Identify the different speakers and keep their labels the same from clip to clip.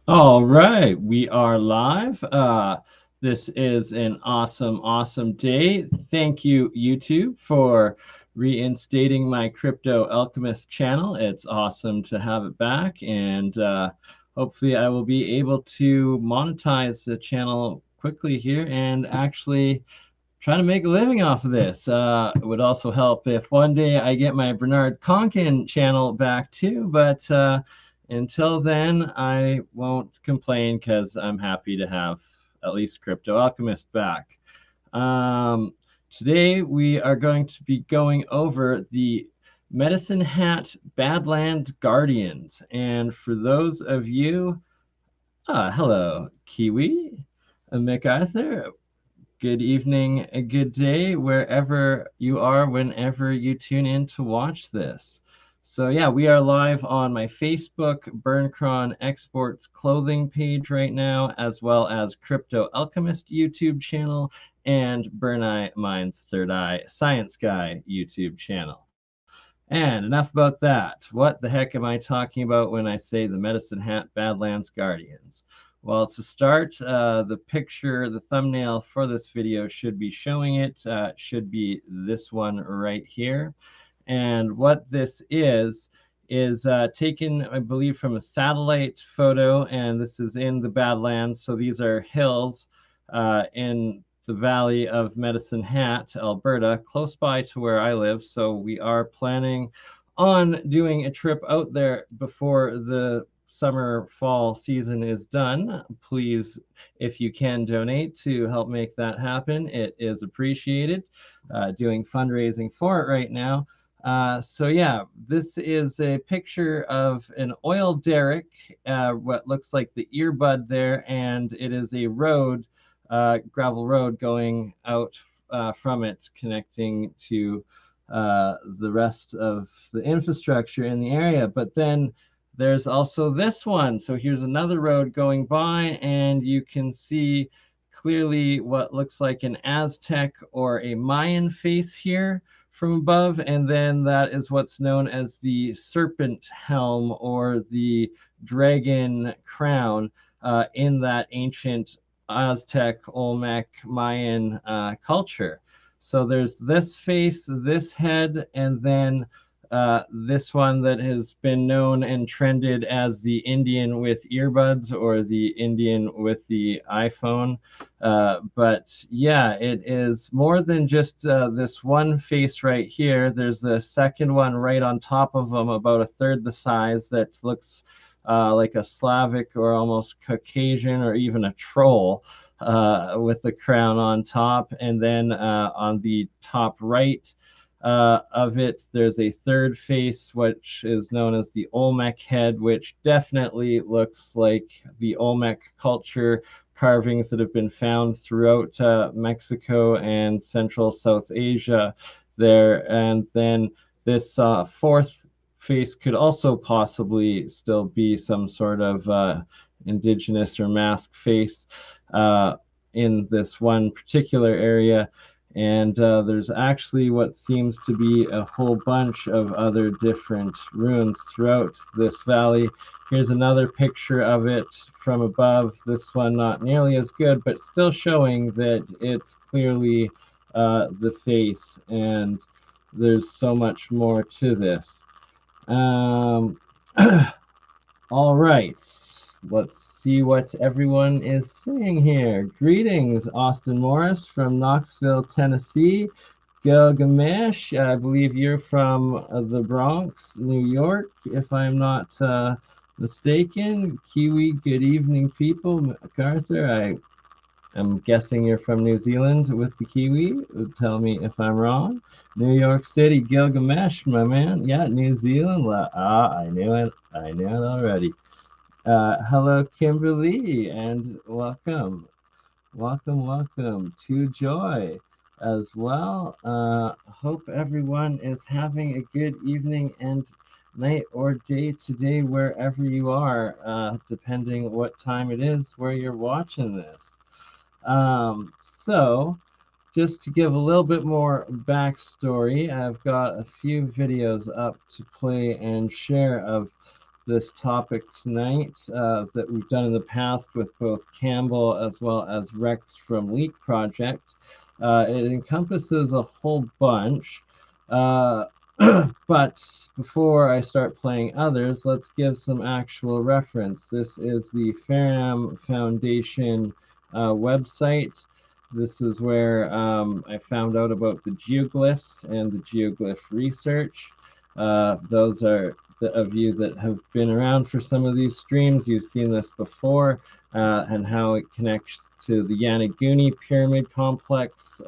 Speaker 1: All right, we are live. This is an awesome day. Thank you, YouTube, for reinstating my Crypto Alchemist channel. It's awesome to have it back, and hopefully I will be able to monetize the channel quickly here and actually try to make a living off of this. It would also help if one day I get my Bernard Conkin channel back too, but until then, I won't complain because I'm happy to have at least Crypto Alchemist back. Today, we are going to be going over the Medicine Hat Badlands Guardians. And for those of you, hello, Kiwi, MacArthur. Good evening, a good day, wherever you are, whenever you tune in to watch this. So yeah, we are live on my Facebook BurnCron Exports clothing page right now, as well as Crypto Alchemist YouTube channel and BurnEye Minds3rdEye ScienceGuy YouTube channel. And enough about that. What the heck am I talking about when I say the Medicine Hat Badlands Guardians? Well, to start, the picture, the thumbnail for this video should be showing it. Should be this one right here. And what this is taken, I believe, from a satellite photo, and this is in the Badlands. So these are hills in the valley of Medicine Hat, Alberta, close by to where I live. So we are planning on doing a trip out there before the summer fall season is done. Please, if you can, donate to help make that happen. It is appreciated. Doing fundraising for it right now. So yeah, this is a picture of an oil derrick, what looks like the earbud there, and it is a road, gravel road going out from it, connecting to the rest of the infrastructure in the area. But then there's also this one. So here's another road going by, and you can see clearly what looks like an Aztec or a Mayan face here from above, and then that is what's known as the serpent helm or the dragon crown in that ancient Aztec, Olmec, Mayan culture. So there's this face, this head, and then this one that has been known and trended as the Indian with earbuds or the Indian with the iPhone. But yeah, it is more than just this one face right here. There's the second one right on top of them, about a third the size, that looks like a Slavic or almost Caucasian or even a troll with the crown on top. And then on the top right, of it, there's a third face, which is known as the Olmec head, which definitely looks like the Olmec culture carvings that have been found throughout Mexico and Central South Asia there. And then this fourth face could also possibly still be some sort of indigenous or mask face in this one particular area. And there's actually what seems to be a whole bunch of other different ruins throughout this valley. Here's another picture of it from above. This one not nearly as good, but still showing that it's clearly the face, and there's so much more to this. All right. Let's see what everyone is saying here. Greetings, Austin Morris from Knoxville, Tennessee. Gilgamesh, I believe you're from the Bronx, New York, if I'm not mistaken. Kiwi, good evening, people. MacArthur, I'm guessing you're from New Zealand with the Kiwi. Tell me if I'm wrong. New York City, Gilgamesh, my man. Yeah, New Zealand. I knew it. I knew it already. Hello, Kimberly, and welcome. Welcome to Joy as well. Hope everyone is having a good evening and night or day today, wherever you are, depending what time it is where you're watching this. So, just to give a little bit more backstory, I've got a few videos up to play and share of this topic tonight that we've done in the past with both Campbell as well as Rex from Leak Project. It encompasses a whole bunch. Uh, but before I start playing others, let's give some actual reference. This is the Faram Foundation website. This is where I found out about the geoglyphs and the geoglyph research. Those are of you that have been around for some of these streams. You've seen this before and how it connects to the Yonaguni pyramid complex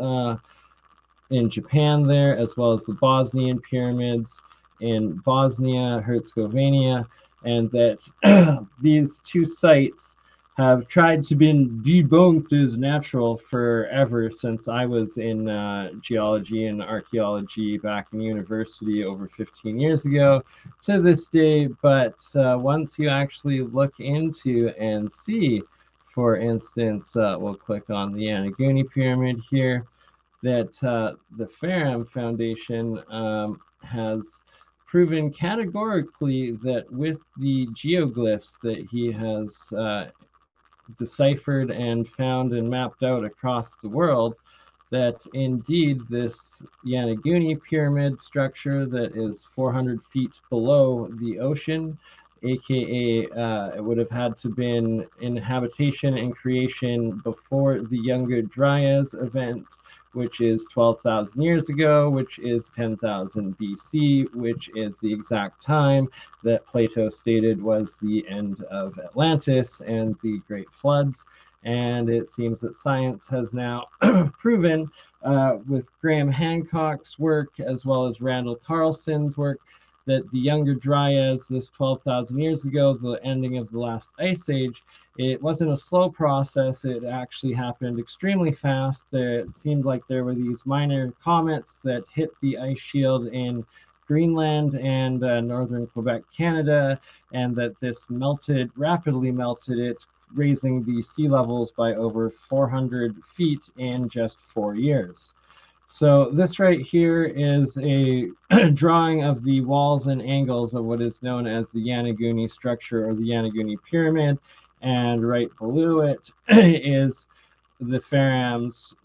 Speaker 1: in Japan there, as well as the Bosnian pyramids in Bosnia, Herzegovina, and that these two sites have tried to be debunked as natural forever since I was in geology and archaeology back in university over 15 years ago to this day. But once you actually look into and see, for instance, we'll click on the Yonaguni pyramid here, that the Faram Foundation has proven categorically that with the geoglyphs that he has deciphered and found and mapped out across the world, that indeed this Yonaguni pyramid structure that is 400 feet below the ocean, aka it would have had to been in habitation and creation before the Younger Dryas event, which is 12,000 years ago, which is 10,000 BC, which is the exact time that Plato stated was the end of Atlantis and the Great Floods. And it seems that science has now proven with Graham Hancock's work as well as Randall Carlson's work that the Younger Dryas, this 12,000 years ago, the ending of the last ice age, it wasn't a slow process. It actually happened extremely fast. It seemed like there were these minor comets that hit the ice shield in Greenland and northern Quebec, Canada, and that this rapidly melted it, raising the sea levels by over 400 feet in just 4 years. So this right here is a drawing of the walls and angles of what is known as the Yonaguni structure or the Yonaguni pyramid. And right below it is the Faram's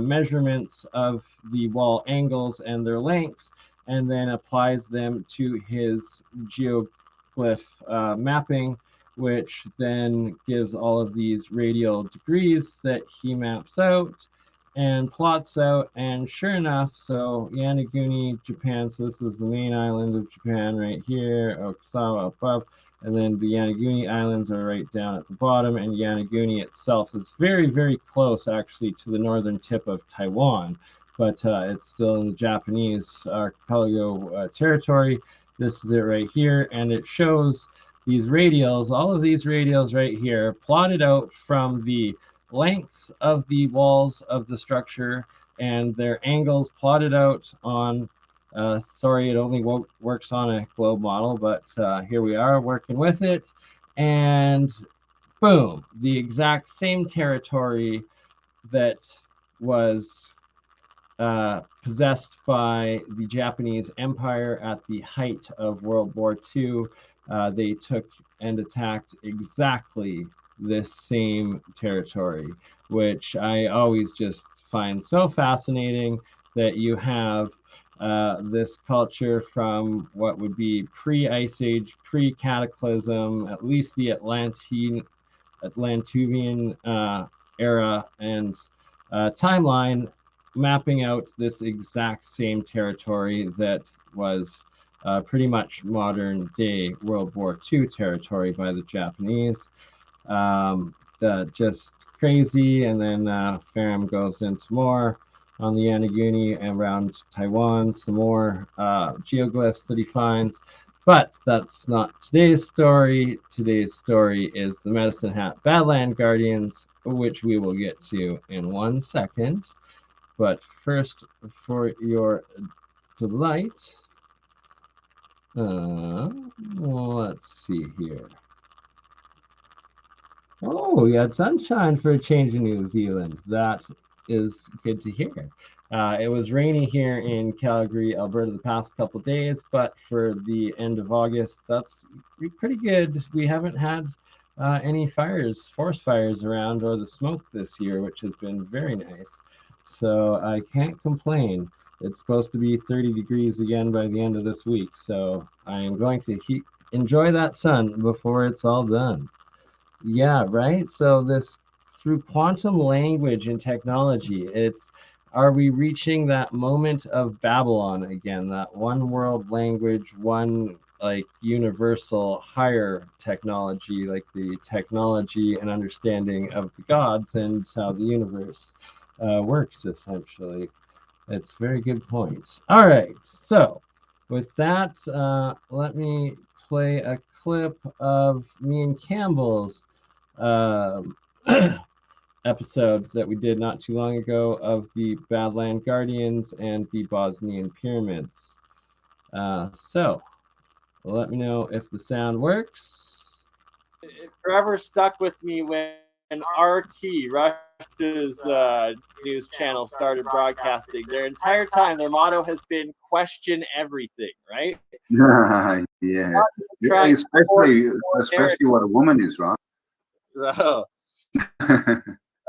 Speaker 1: measurements of the wall angles and their lengths, and then applies them to his geoglyph mapping, which then gives all of these radial degrees that he maps out and plots out. And sure enough, so Yonaguni, Japan, so this is the main island of Japan right here, Okasawa above, and then the Yonaguni Islands are right down at the bottom, and Yonaguni itself is very, very close actually to the northern tip of Taiwan, but it's still in the Japanese archipelago territory. This is it right here, and it shows these radials, all of these radials right here, plotted out from the lengths of the walls of the structure and their angles plotted out on, sorry, it only works on a globe model, but here we are working with it. And boom, the exact same territory that was possessed by the Japanese Empire at the height of World War II. They took and attacked exactly this same territory, which I always just find so fascinating, that you have this culture from what would be pre-Ice Age, pre-Cataclysm, at least the Atlantean era and timeline, mapping out this exact same territory that was pretty much modern day World War II territory by the Japanese. Just crazy. And then Faram goes into more on the Yonaguni and around Taiwan, some more geoglyphs that he finds. But that's not today's story. Today's story is the Medicine Hat Badlands Guardians, which we will get to in 1 second. But first, for your delight, let's see here. Oh, we had sunshine for a change in New Zealand. That is good to hear. It was rainy here in Calgary, Alberta, the past couple days, but for the end of August, that's pretty good. We haven't had any fires, forest fires around, or the smoke this year, which has been very nice. So I can't complain. It's supposed to be 30 degrees again by the end of this week, so I am going to enjoy that sun before it's all done. Yeah, right. So this through quantum language and technology, are we reaching that moment of Babylon again, that one world language, one like universal higher technology, like the technology and understanding of the gods and how the universe works essentially. It's a very good point. All right, so with that, let me play a clip of me and Campbell's um, episode that we did not too long ago of the Badlands Guardians and the Bosnian pyramids. So let me know if the sound works.
Speaker 2: It forever stuck with me when RT, Russia's news channel, started broadcasting. Their entire time, their motto has been question everything, right?
Speaker 3: Yeah, especially what a woman is, right?
Speaker 2: Oh.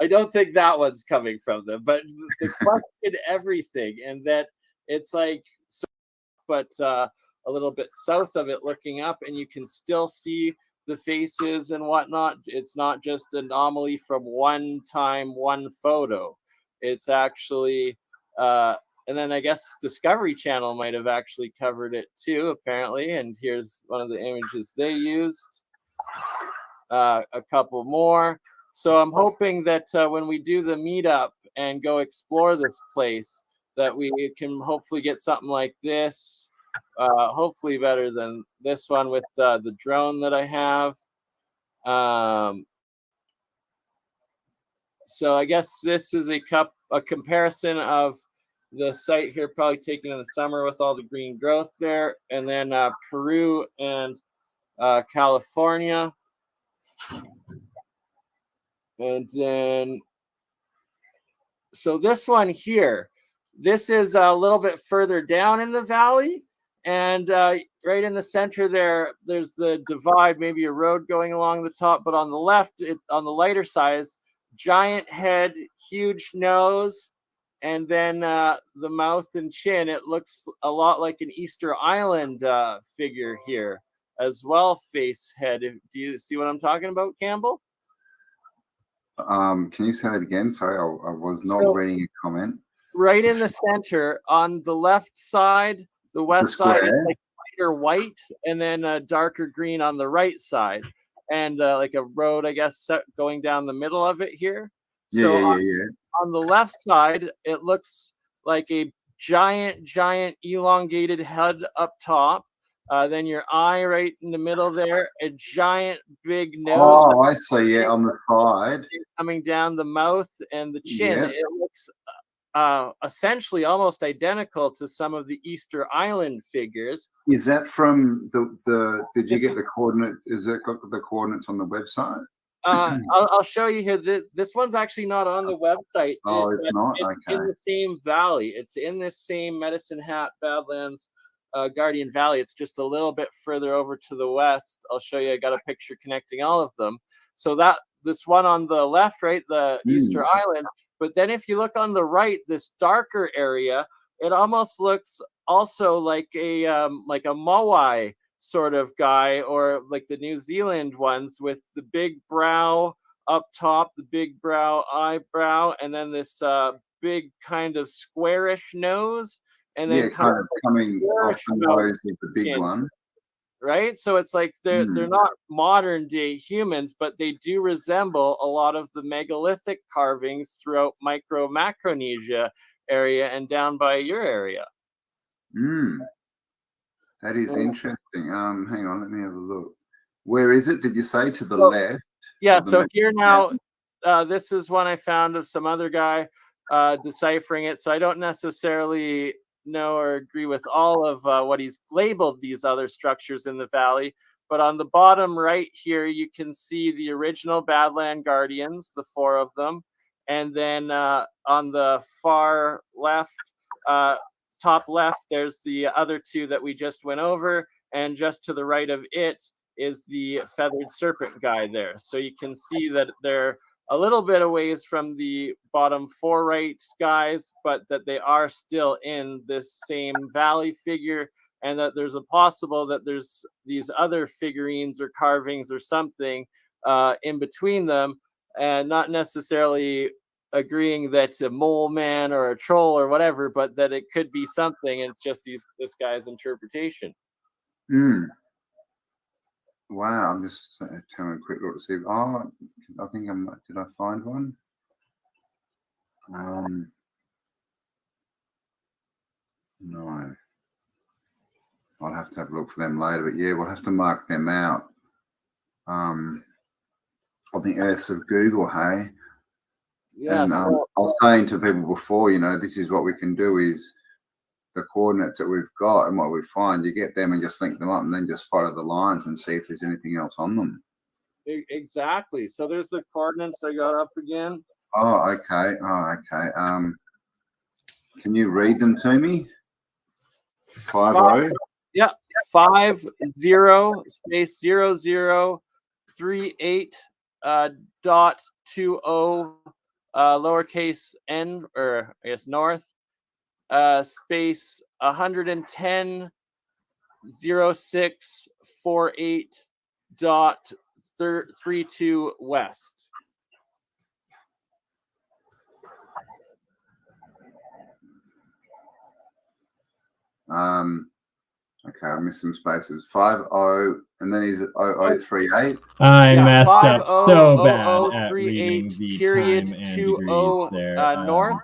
Speaker 2: I don't think that one's coming from them, but the question everything, and that it's like, but a little bit south of it, looking up, and you can still see the faces and whatnot. It's not just an anomaly from one time, one photo. It's actually, and then I guess Discovery Channel might have actually covered it too, apparently. And here's one of the images they used. A couple more. So I'm hoping that when we do the meetup and go explore this place, that we can hopefully get something like this. Hopefully better than this one with the drone that I have. So I guess this is a comparison of the site here, probably taken in the summer with all the green growth there, and then Peru and California. And then, so this one here, this is a little bit further down in the valley. And right in the center there's the divide, maybe a road going along the top. But on the left, on the lighter size, giant head, huge nose, and then the mouth and chin. It looks a lot like an Easter Island figure here as well, face, head. Do you see what I'm talking about, Campbell?
Speaker 3: Can you say that again? Sorry, I was not reading a comment.
Speaker 2: Right in the center, on the left side, the west side is like lighter white, and then a darker green on the right side, and like a road, I guess, going down the middle of it here. So on the left side, it looks like a giant elongated head up top. Then your eye right in the middle there, a giant big nose.
Speaker 3: Oh, I see. Yeah, on the side.
Speaker 2: Coming down the mouth and the chin. Yeah. It looks essentially almost identical to some of the Easter Island figures.
Speaker 3: Is that from did you get the coordinates? Is it got the coordinates on the website?
Speaker 2: I'll show you here. This one's actually not on the website.
Speaker 3: Oh, it's not?
Speaker 2: It's in the same valley. It's in this same Medicine Hat Badlands Guardian Valley. It's just a little bit further over to the west. I'll show you. I got a picture connecting all of them. So this one on the left, right, the Easter Island. But then if you look on the right, this darker area, it almost looks also like a Moai sort of guy, or like the New Zealand ones with the big brow up top, the big brow eyebrow, and then this big kind of squarish nose, and then
Speaker 3: kind of coming off the nose with the big one.
Speaker 2: Right, so it's like they're not modern day humans, but they do resemble a lot of the megalithic carvings throughout Macronesia area and down by your area.
Speaker 3: That is interesting. Hang on, let me have a look. Where is it? Did you say to the
Speaker 2: So,
Speaker 3: left?
Speaker 2: Yeah, so here now, this is one I found of some other guy deciphering it. So I don't necessarily know or agree with all of what he's labeled these other structures in the valley. But on the bottom right here, you can see the original Badland Guardians, the 4 of them. And then on the far left, top left, there's the other 2 that we just went over. And just to the right of it is the feathered serpent guy there. So you can see that they're a little bit a ways from the bottom 4 right guys, but that they are still in this same valley figure, and that there's a possible that there's these other figurines or carvings or something in between them, and not necessarily agreeing that a mole man or a troll or whatever, but that it could be something, and it's just this guy's interpretation.
Speaker 3: Wow, I'm just having a quick look to see. Oh, I think did I find one? No. I'll have to have a look for them later, but yeah, we'll have to mark them out. On the earths of Google, hey?
Speaker 2: Yeah.
Speaker 3: And I was saying to people before, this is what we can do is the coordinates that we've got and what we find, you get them and just link them up and then just follow the lines and see if there's anything else on them.
Speaker 2: Exactly. So there's the coordinates I got up again.
Speaker 3: Oh, okay. Can you read them to me? 50.
Speaker 2: Yeah, 50 space 0038 dot 20 lowercase n, or I guess north, space 110 0648 dot 32 west.
Speaker 3: Okay, I missed some spaces. 50, and then he's 0038.
Speaker 1: I messed up so bad at reading the
Speaker 2: period
Speaker 1: time and
Speaker 2: 20
Speaker 1: degrees there.
Speaker 2: north.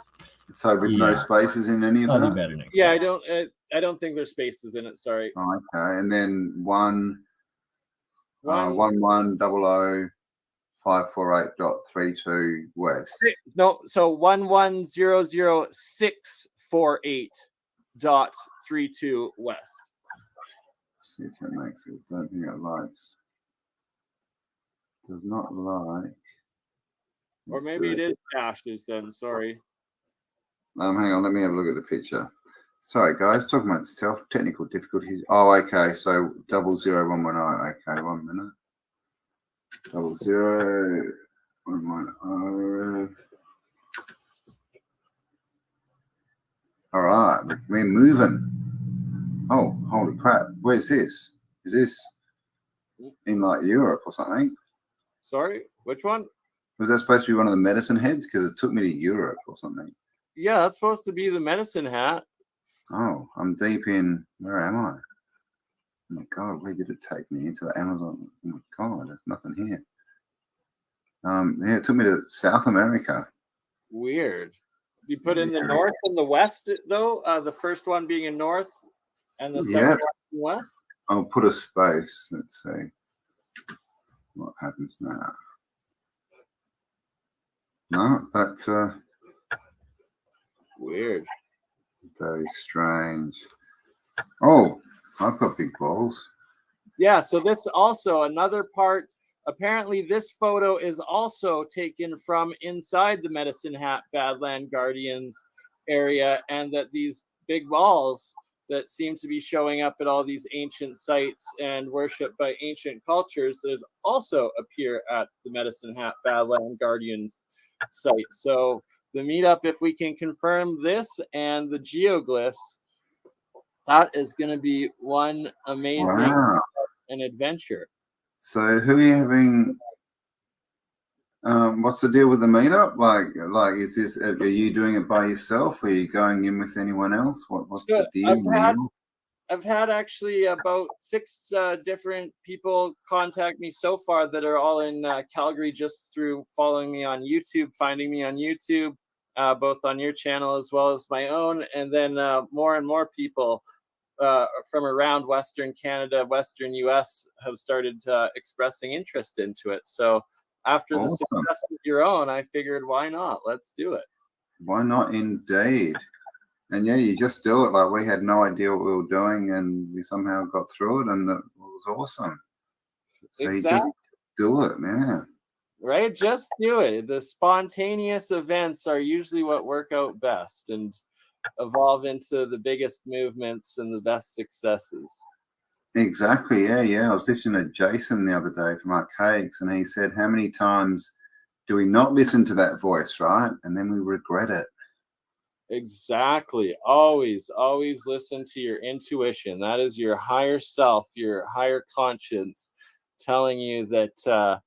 Speaker 3: So with no spaces in any of
Speaker 1: I'll
Speaker 3: that?
Speaker 1: do better next
Speaker 2: Yeah,
Speaker 1: time.
Speaker 2: I don't think there's spaces in it. Sorry.
Speaker 3: Oh, okay, and then 110054.32 west.
Speaker 2: No, so 11000648.32 west.
Speaker 3: Let's see if that makes it. Don't think it likes. Does not like.
Speaker 2: Or maybe it is dashes then. Sorry.
Speaker 3: Hang on. Let me have a look at the picture. Sorry, guys. Talking about self technical difficulties. Oh, okay. So 00110. Okay, 1 minute. 00110. All right, we're moving. Oh, holy crap! Where's this? Is this in like Europe or something?
Speaker 2: Sorry, which one?
Speaker 3: Was that supposed to be one of the medicine heads? Because it took me to Europe or something.
Speaker 2: Yeah, that's supposed to be the medicine hat.
Speaker 3: Oh, I'm deep in. Where am I? Oh my God, where did it take me? Into the Amazon. Oh my God, there's nothing here. Yeah, it took me to South America.
Speaker 2: Weird. You put in the north and the west though. The first one being in north, and the second one in west.
Speaker 3: I'll put a space. Let's see what happens now. No, that's
Speaker 2: weird.
Speaker 3: Very strange. Oh, I've got big balls.
Speaker 2: Yeah, so this also another part. Apparently, this photo is also taken from inside the Medicine Hat Badland Guardians area, and that these big balls that seem to be showing up at all these ancient sites and worshipped by ancient cultures is also appear at the Medicine Hat Badland Guardians site. So the meetup, if we can confirm this and the geoglyphs, that is going to be one amazing an adventure.
Speaker 3: So who are you having? What's the deal with the meetup? Like, is this? Are you doing it by yourself? Or are you going in with anyone else? What's the deal?
Speaker 2: I've had actually about 6 different people contact me so far that are all in Calgary, just through following me on YouTube, finding me on YouTube, both on your channel as well as my own, and then more and more people from around Western Canada, Western US have started expressing interest into it. So after the success of your own, I figured, why not? Let's do it.
Speaker 3: Why not, indeed? And yeah, you just do it. Like, we had no idea what we were doing, and we somehow got through it, and it was awesome. So you just do it, yeah.
Speaker 2: Right? Just do it. The spontaneous events are usually what work out best and evolve into the biggest movements and the best successes.
Speaker 3: Exactly, yeah. I was listening to Jason the other day from Archaics, and he said, how many times do we not listen to that voice, right? And then we regret it.
Speaker 2: Exactly. Always listen to your intuition. That is your higher self, your higher conscience telling you that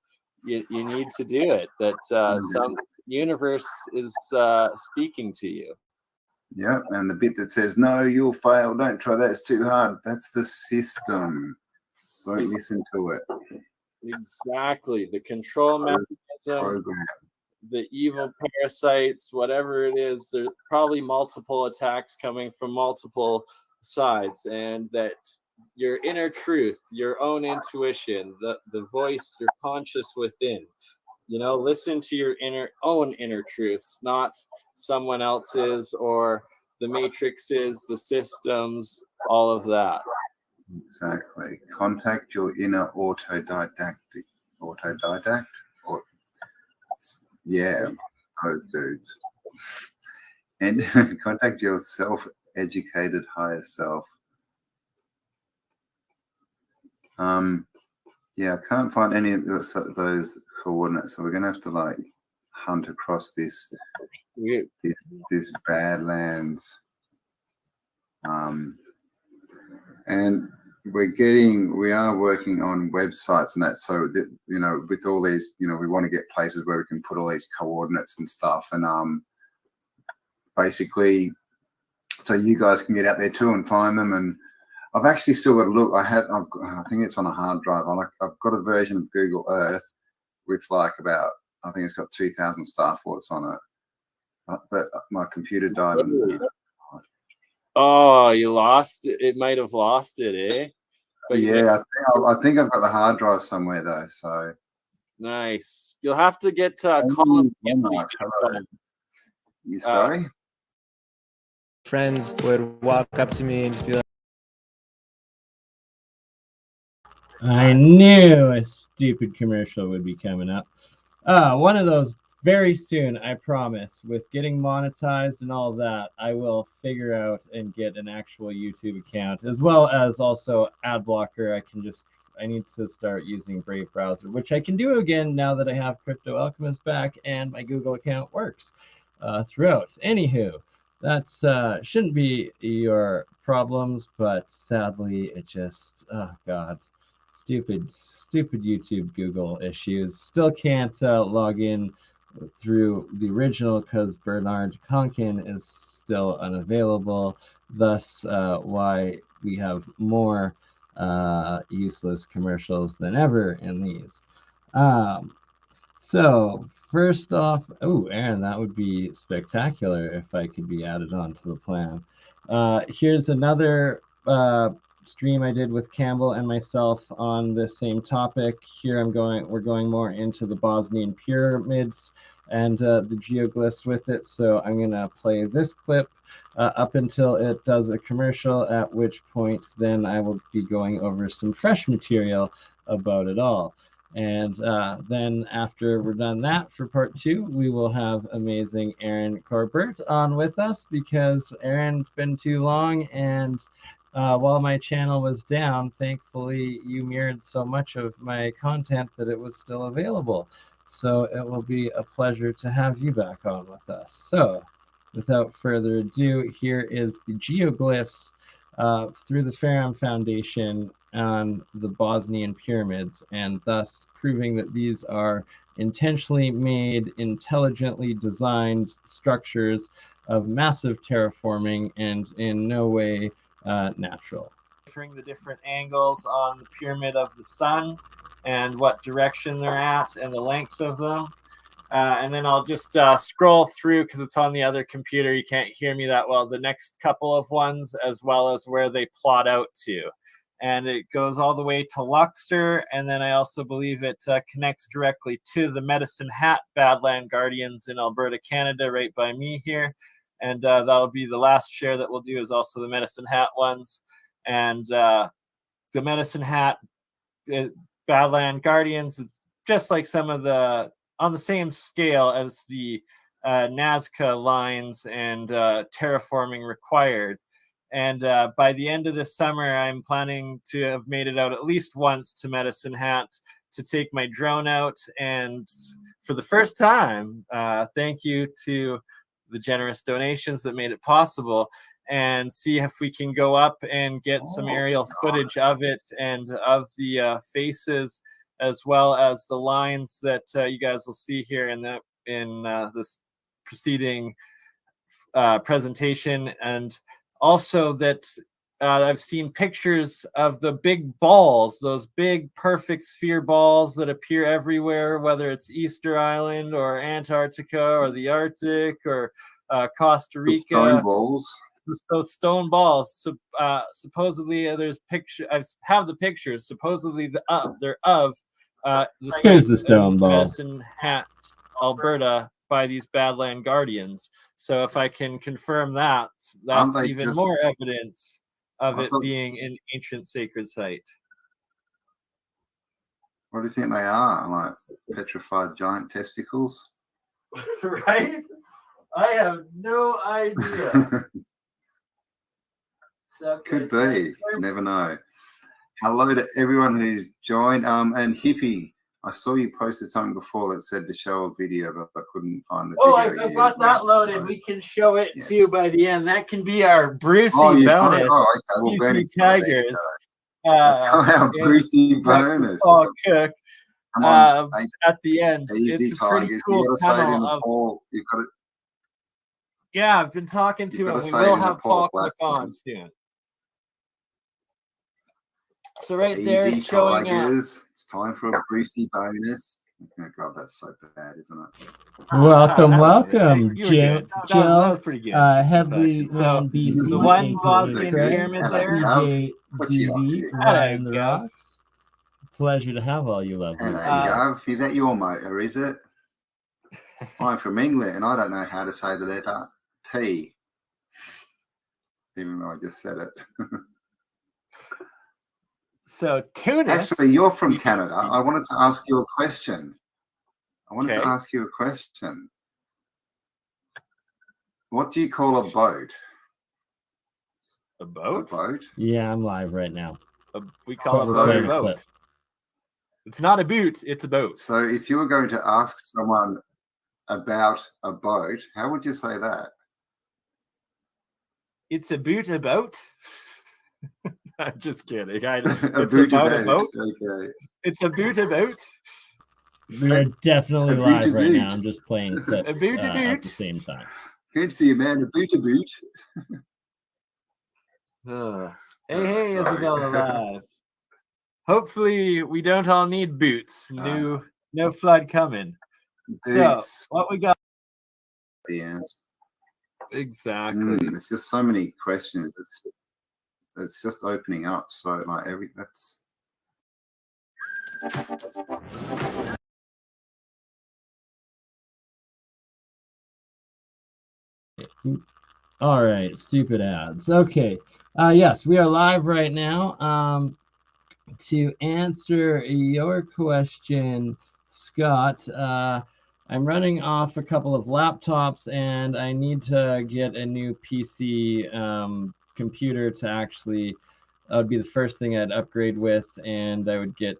Speaker 2: you need to do it, that some universe is speaking to you.
Speaker 3: Yeah, and the bit that says, no, you'll fail, don't try that, it's too hard. That's the system. Don't listen to it.
Speaker 2: Exactly. The control mechanism, the evil parasites, whatever it is, there's probably multiple attacks coming from multiple sides, and that your inner truth, your own intuition, the voice, your conscious within, listen to your own inner truths, not someone else's or the matrixes, the systems, all of that.
Speaker 3: Exactly. Contact your inner autodidact. Yeah, those dudes. And contact your self-educated higher self. Yeah, I can't find any of those coordinates, so we're gonna have to like hunt across this Badlands. And we are working on websites and that, so that, with all these, we want to get places where we can put all these coordinates and stuff, and basically so you guys can get out there too and find them. And I've actually still got to look. I think it's on a hard drive. I've got a version of Google Earth with like about, I think it's got 2,000 star forts on it, but my computer died.
Speaker 2: Oh, you lost it. It might have lost it, eh?
Speaker 3: But yeah, I think I've got the hard drive somewhere though. So
Speaker 2: nice. You'll have to get Colin.
Speaker 3: You sorry?
Speaker 4: Friends would walk up to me and just be like,
Speaker 1: I knew a stupid commercial would be coming up. One of those very soon, I promise. With getting monetized and all that, I will figure out and get an actual YouTube account, as well as also ad blocker. I need to start using Brave browser, which I can do again now that I have Crypto Alchemist back and my Google account works throughout. Anywho, that's shouldn't be your problems, but sadly it just, oh god, stupid YouTube Google issues. Still can't log in through the original because Bernard Conkin is still unavailable, thus why we have more useless commercials than ever in these. So first off, Aaron, that would be spectacular if I could be added onto the plan. Here's another stream I did with Campbell and myself on this same topic. Here we're going more into the Bosnian pyramids and the geoglyphs with it. So I'm gonna play this clip up until it does a commercial, at which point then I will be going over some fresh material about it all. And then after we're done that for part 2, we will have amazing Aaron Corbett on with us, because Aaron's been too long, and while my channel was down, thankfully you mirrored so much of my content that it was still available. So it will be a pleasure to have you back on with us. So without further ado, here is the geoglyphs through the Faram Foundation on the Bosnian pyramids, and thus proving that these are intentionally made, intelligently designed structures of massive terraforming and in no way natural.
Speaker 2: The different angles on the pyramid of the sun and what direction they're at and the length of them. And then I'll just scroll through because it's on the other computer. You can't hear me that well. The next couple of ones, as well as where they plot out to. And it goes all the way to Luxor. And then I also believe it connects directly to the Medicine Hat Badlands Guardians in Alberta, Canada, right by me here. And that'll be the last share that we'll do, is also the Medicine Hat ones. And the Medicine Hat Badlands Guardians, just like some of the, on the same scale as the Nazca lines and terraforming required. And by the end of this summer, I'm planning to have made it out at least once to Medicine Hat to take my drone out. And for the first time, thank you to the generous donations that made it possible, and see if we can go up and get some aerial footage of it and of the faces, as well as the lines that you guys will see here in this preceding presentation. And also that I've seen pictures of the big balls, those big perfect sphere balls that appear everywhere, whether it's Easter Island or Antarctica or the Arctic or Costa Rica.
Speaker 3: The stone balls.
Speaker 2: Those stone balls. So, supposedly there's picture. I have the pictures. Supposedly they're of
Speaker 1: Here's the stone ball.
Speaker 2: Medicine Hat, Alberta, by these Badlands Guardians. So if I can confirm that, that's even more evidence of it being an ancient sacred site.
Speaker 3: What do you think they are? Like petrified giant testicles?
Speaker 2: Right? I have no idea.
Speaker 3: Could be. Never know. Hello to everyone who joined. And Hippie, I saw you posted something before that said to show a video, but I couldn't find the video.
Speaker 2: I got that loaded. So, we can show it to you by the end. That can be our Brucey bonus.
Speaker 3: Oh, okay. Well,
Speaker 2: Tigers.
Speaker 3: Our Brucey bonus.
Speaker 2: Oh, cook.
Speaker 3: Come on,
Speaker 2: at the end.
Speaker 3: Easy,
Speaker 2: it's a
Speaker 3: Tigers.
Speaker 2: Cool,
Speaker 3: you got to say it in the poll. You've got to.
Speaker 2: Yeah, I've been talking to him. We will have Paul click on soon. So right there, it's showing
Speaker 3: It's time for a Brucey bonus. Oh God, that's so bad, isn't it?
Speaker 1: Welcome, Jill.
Speaker 2: That was pretty good.
Speaker 1: Heavily
Speaker 2: so
Speaker 1: BC,
Speaker 2: the one Bosnian pyramid there.
Speaker 1: CJ, Ryan the Rocks. Pleasure to have all you lovely.
Speaker 3: Hello, Gov. Is that your motor? Is it? I'm from England, and I don't know how to say the letter T, even though I just said it.
Speaker 2: So Tunis.
Speaker 3: Actually, you're from Canada. I wanted to ask you a question. What do you call a boat?
Speaker 2: A boat?
Speaker 3: A boat?
Speaker 1: Yeah, I'm live right now.
Speaker 2: We call it a boat. It's not a boot, it's a boat.
Speaker 3: So if you were going to ask someone about a boat, how would you say that?
Speaker 2: It's a boot about. I'm just kidding. It's
Speaker 3: about a boat. Okay.
Speaker 2: It's a boot about.
Speaker 1: We are definitely live right now. I'm just playing clips at the same time.
Speaker 3: Can't see a man. A boot.
Speaker 2: Hey, Isabella live. Hopefully, we don't all need boots. No flood coming.
Speaker 3: Boots.
Speaker 2: So, what we got?
Speaker 3: The answer.
Speaker 2: Exactly.
Speaker 3: There's just so many questions. It's just opening up. So like that's.
Speaker 1: All right, stupid ads. Okay. Yes, we are live right now. To answer your question, Scott, I'm running off a couple of laptops and I need to get a new PC computer to actually, that would be the first thing I'd upgrade with, and I would get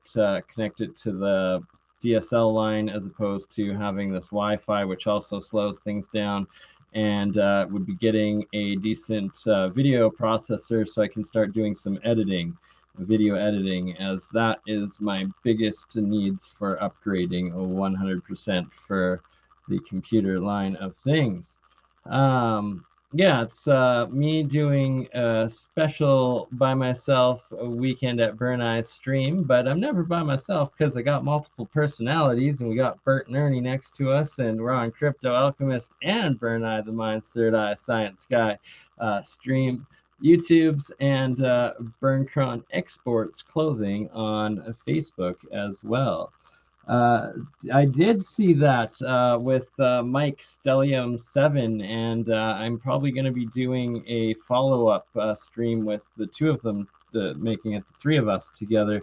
Speaker 1: connected to the DSL line as opposed to having this Wi-Fi, which also slows things down, and would be getting a decent video processor so I can start doing some video editing, as that is my biggest needs for upgrading 100% for the computer line of things. Yeah, it's me doing a special by myself a weekend at BurnEye's stream, but I'm never by myself because I got multiple personalities, and we got Bert and Ernie next to us, and we're on Crypto Alchemist and BurnEye the Mind's Third Eye ScienceGuy stream YouTubes, and BurnCron Exports Clothing on Facebook as well. I did see that with Mike Stellium7, and I'm probably going to be doing a follow-up stream with the two of them, making it the three of us together,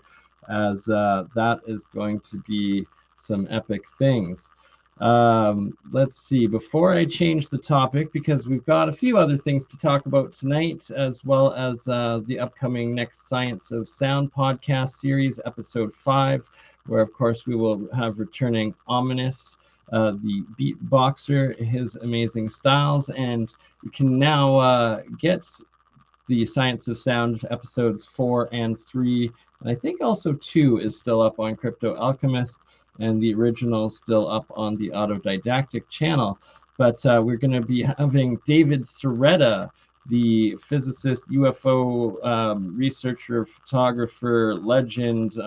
Speaker 1: as that is going to be some epic things. Let's see, before I change the topic, because we've got a few other things to talk about tonight, as well as the upcoming Next Science of Sound podcast series, episode 5, where of course we will have returning Ominous, the beatboxer, his amazing styles, and you can now get the Science of Sound episodes 4 and 3, and I think also 2 is still up on Crypto Alchemist, and the original still up on the Autodidactic channel. But we're going to be having David Soretta, the physicist, UFO researcher, photographer, legend,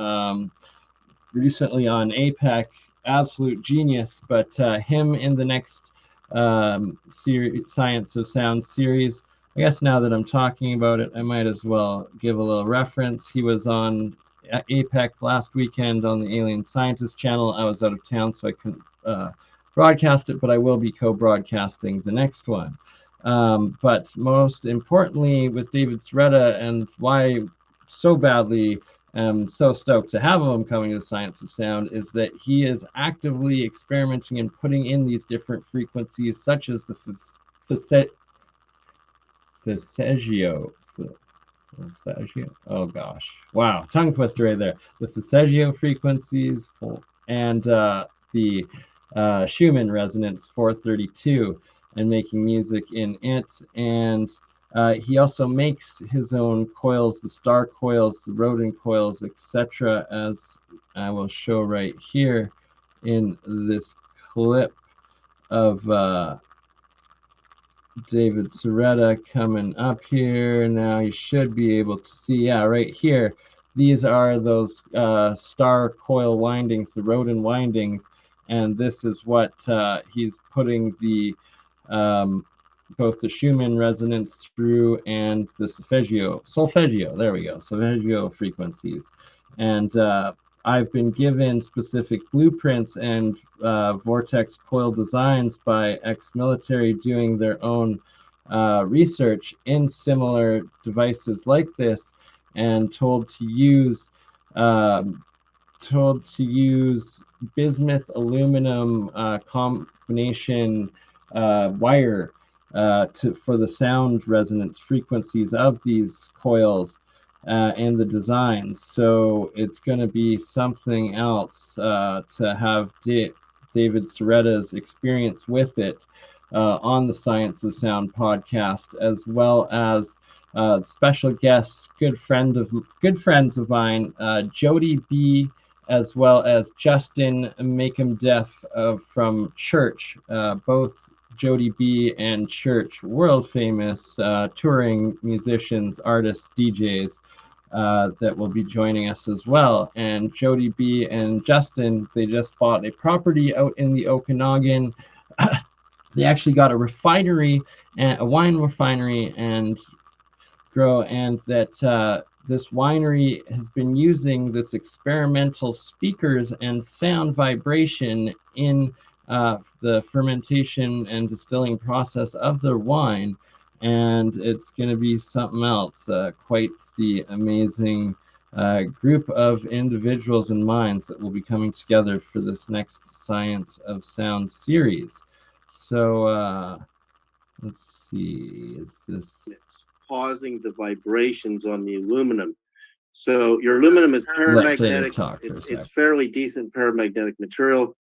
Speaker 1: recently on APEC, absolute genius. But him in the next Science of Sound series. I guess now that I'm talking about it, I might as well give a little reference. He was on APEC last weekend on the Alien Scientist channel. I was out of town, so I couldn't broadcast it, but I will be co-broadcasting the next one. But most importantly, with David Soretta, and why so badly so stoked to have him coming to the Science of Sound, is that he is actively experimenting and putting in these different frequencies, such as the Fasegio. Oh gosh, wow, tongue twister right there. The Fasegio frequencies and the Schumann resonance 432, and making music in it. And he also makes his own coils, the star coils, the rodent coils, etc., as I will show right here in this clip of David Soretta coming up here. Now you should be able to see, yeah, right here. These are those star coil windings, the rodent windings, and this is what he's putting the both the Schumann resonance through and the solfeggio, there we go, solfeggio frequencies. And I've been given specific blueprints and vortex coil designs by ex-military doing their own research in similar devices like this, and told to use bismuth aluminum combination wire for the sound resonance frequencies of these coils and the designs. So it's going to be something else to have David Soretta's experience with it on the Science of Sound podcast, as well as special guests, good friends of mine, Jody B, as well as Justin Make 'em Deaf from Church, both Jody B and Church, world famous touring musicians, artists, DJs that will be joining us as well. And Jody B and Justin, they just bought a property out in the Okanagan. They actually got a refinery, a wine refinery, and that this winery has been using this experimental speakers and sound vibration in the fermentation and distilling process of their wine, and it's going to be something else. Quite the amazing group of individuals and minds that will be coming together for this next Science of Sound series. So let's see, is this...
Speaker 5: It's pausing the vibrations on the aluminum. So your aluminum is paramagnetic. It's fairly decent paramagnetic material,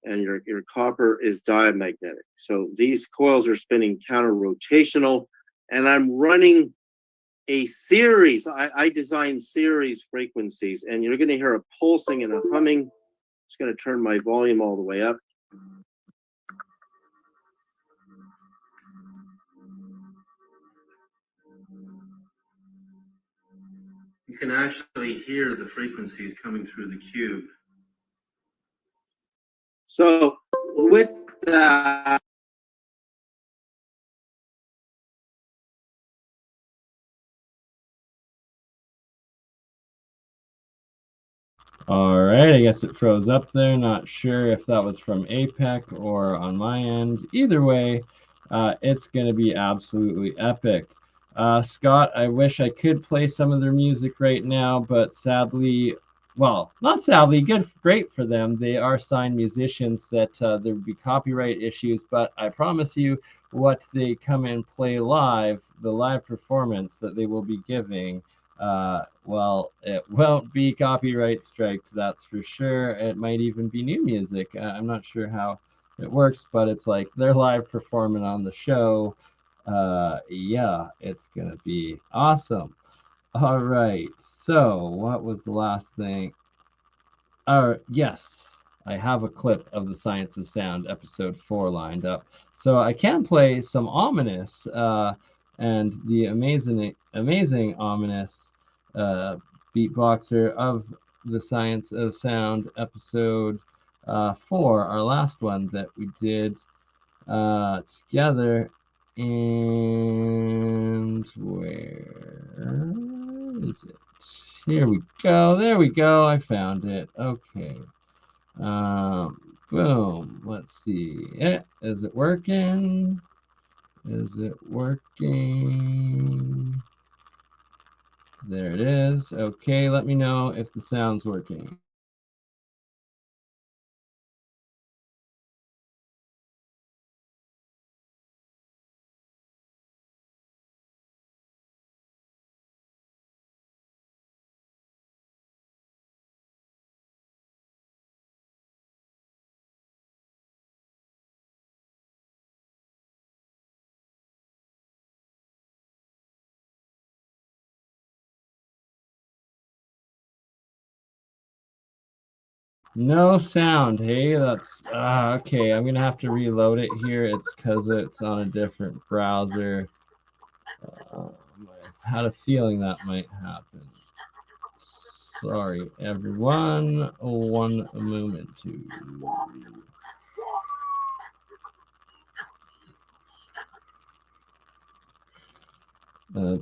Speaker 5: and your copper is diamagnetic. So these coils are spinning counter-rotational, and I'm running a series. I design series frequencies, and you're going to hear a pulsing and a humming. I'm just going to turn my volume all the way up. You can actually hear the frequencies coming through the cube. So with that,
Speaker 1: all right, I guess it froze up there. Not sure if that was from APEC or on my end. Either way, it's going to be absolutely epic. Scott, I wish I could play some of their music right now, but sadly, well, not sadly, great for them. They are signed musicians that there would be copyright issues, but I promise you what they come and play live, the live performance that they will be giving, well, it won't be copyright striked, that's for sure. It might even be new music. I'm not sure how it works, but it's like they're live performing on the show. Yeah, it's gonna be awesome. All right, so what was the last thing? Yes, I have a clip of the Science of Sound episode 4 lined up, so I can play some ominous and the amazing ominous beatboxer of the Science of Sound episode 4, our last one that we did together. And where is it? Here we go. There we go. I found it. Okay. Boom. Let's see. Is it working? Is it working? There it is. Okay, let me know if the sound's working. No sound. Hey, that's okay. I'm gonna have to reload it here. It's because it's on a different browser. I had a feeling that might happen. Sorry, everyone. One moment.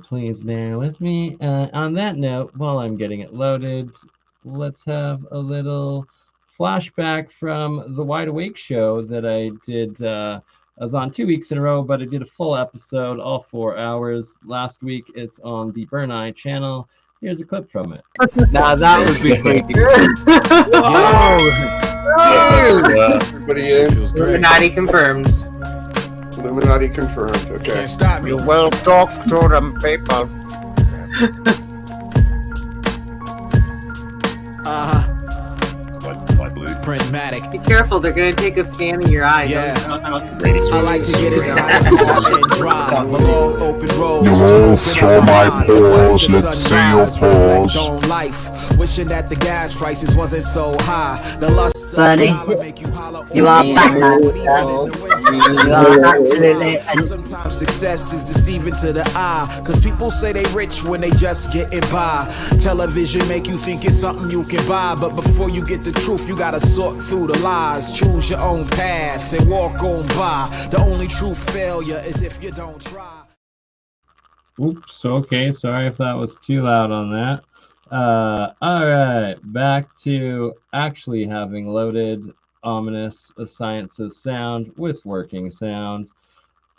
Speaker 1: Please bear with me. On that note, while I'm getting it loaded, let's have a little flashback from the Wide Awake show that I did. I was on 2 weeks in a row, but I did a full episode, all 4 hours. Last week, it's on the BurnEye channel. Here's a clip from it.
Speaker 6: Now that would be creepy.
Speaker 7: Everybody in?
Speaker 6: Illuminati confirmed.
Speaker 7: Illuminati confirmed. Okay.
Speaker 8: Can't stop me.
Speaker 6: You will talk to them people.
Speaker 8: Printmatic.
Speaker 9: Be careful, they're gonna take a scan of your eye.
Speaker 8: Yeah. I like to get inside and drive along open roads.
Speaker 10: You all saw my paws, let's see your paws.
Speaker 8: On life, wishing that the gas prices wasn't so high. The lust
Speaker 9: Buddy, you are back. You are absolutely.
Speaker 8: Sometimes success is deceiving to the eye, cause people say they rich when they just getting by. Television make you think it's something you can buy, but before you get the truth, you gotta sort through the lies. Choose your own path and walk on by. The only true failure is if you don't try.
Speaker 1: Oops, okay, sorry if that was too loud on that. All right, back to actually having loaded ominous a Science of Sound with working sound.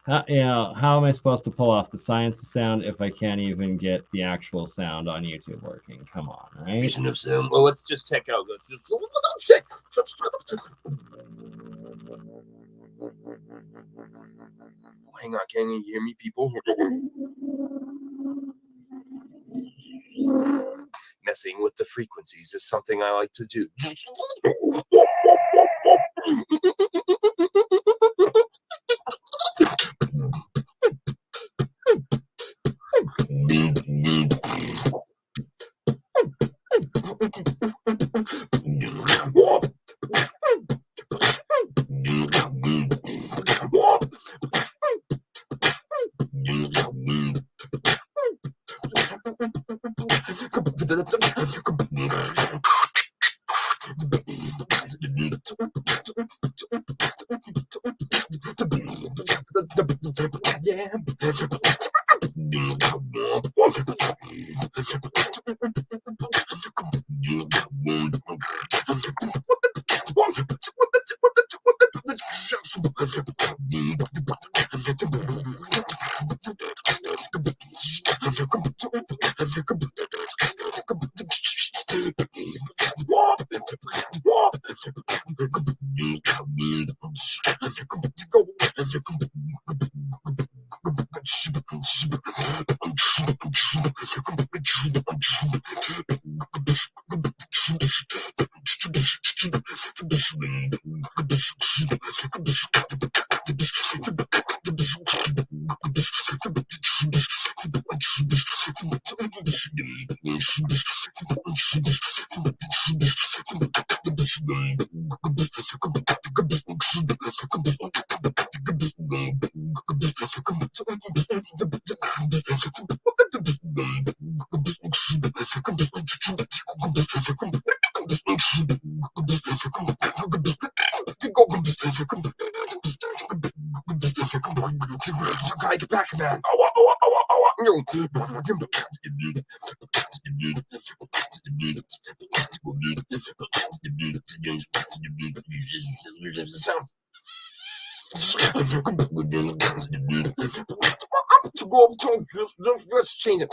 Speaker 1: How am I supposed to pull off the Science of Sound if I can't even get the actual sound on YouTube working? Come on, right?
Speaker 2: Of sound. Well, let's just check out. Hang on, can you hear me, people? Messing with the frequencies is something I like to do.
Speaker 7: Pac-Man. Let's change it.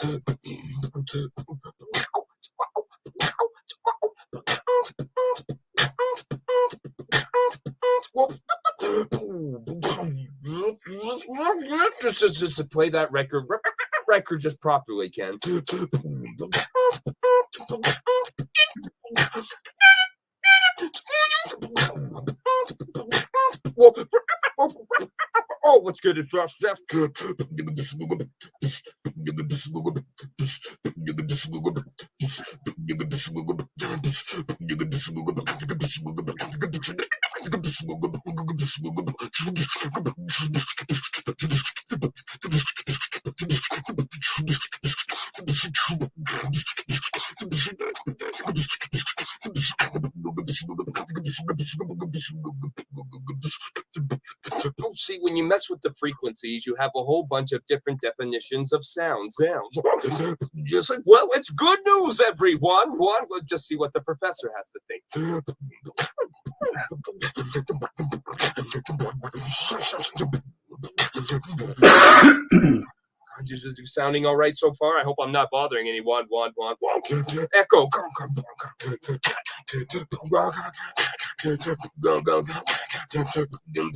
Speaker 7: Just to play that record just properly, Ken. Oh, what's good at Josh? That's good. See, when you mess with the frequencies, you have a whole bunch of different definitions of sounds. Just like, well, it's good news, everyone. We'll just see what the professor has to think. Just sounding all right so far. I hope I'm not bothering anyone. Echo.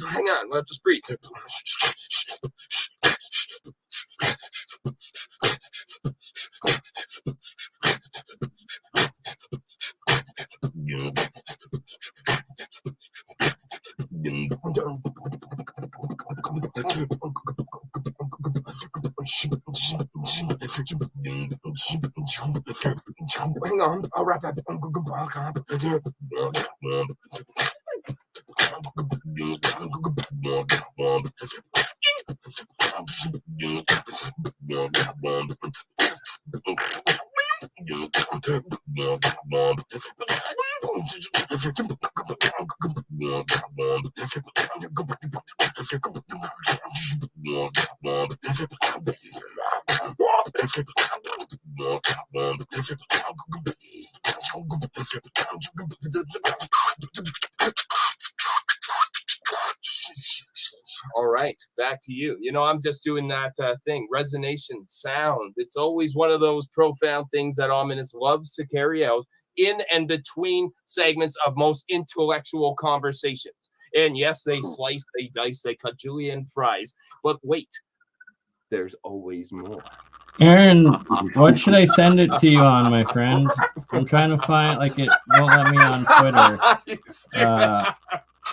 Speaker 7: Hang on, let's just breathe. Hang on, I'll wrap up. All right, back to you. You know, I'm just doing that thing, resonation, sound. It's always one of those profound things that Ominous loves to carry out in and between segments of most intellectual conversations. And yes, they slice, they dice, they cut julienne fries. But wait, there's always more.
Speaker 1: Aaron, what should I send it to you on, my friend? I'm trying to find, like, it won't let me on Twitter.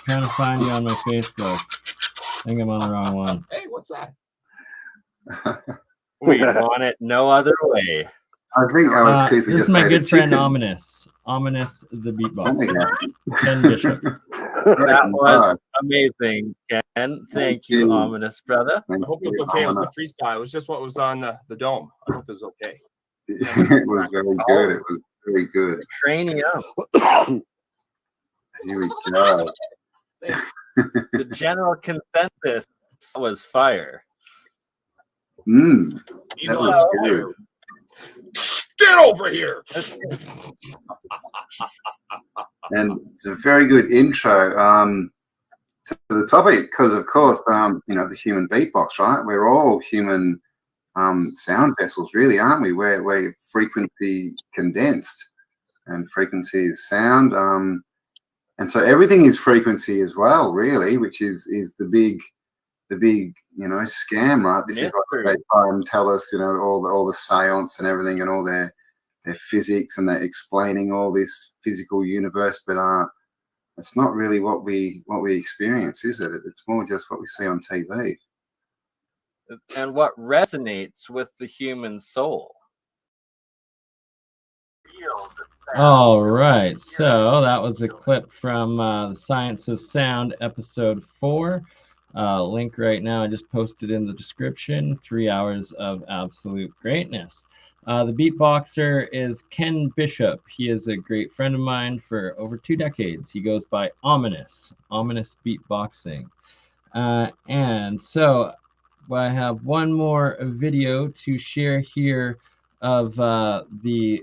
Speaker 1: Trying to find you on my Facebook. I think I'm on the wrong one.
Speaker 2: Hey, what's that?
Speaker 11: We want it no other way.
Speaker 3: I think I was Cooper.
Speaker 1: This is my good friend Ominous. Ominous the beatbox. Ken Bishop.
Speaker 11: That was amazing, Ken. Thank you, Ominous brother.
Speaker 2: I hope it was okay. It was a freestyle. It was just what was on the dome. I hope it was okay.
Speaker 3: It was very good. It was very good.
Speaker 11: Training up.
Speaker 3: Here we go.
Speaker 11: The general consensus was fire.
Speaker 3: That was good.
Speaker 7: Get over here.
Speaker 3: And it's a very good intro to the topic because, of course, you know, the human beatbox, right? We're all human sound vessels, really, aren't we? We're frequency condensed, and frequency is sound. And so everything is frequency as well, really, which is the big, you know, scam, right? This is what they try and tell us, you know, all the science and everything, and all their physics, and they're explaining all this physical universe, but it's not really what we experience, is it? It's more just what we see on TV.
Speaker 11: And what resonates with the human soul.
Speaker 1: All right, so that was a clip from The Science of Sound, episode 4. Link right now, I just posted in the description. 3 hours of absolute greatness. The beatboxer is Ken Bishop. He is a great friend of mine for over 2 decades. He goes by Ominous Beatboxing. And so I have one more video to share here of the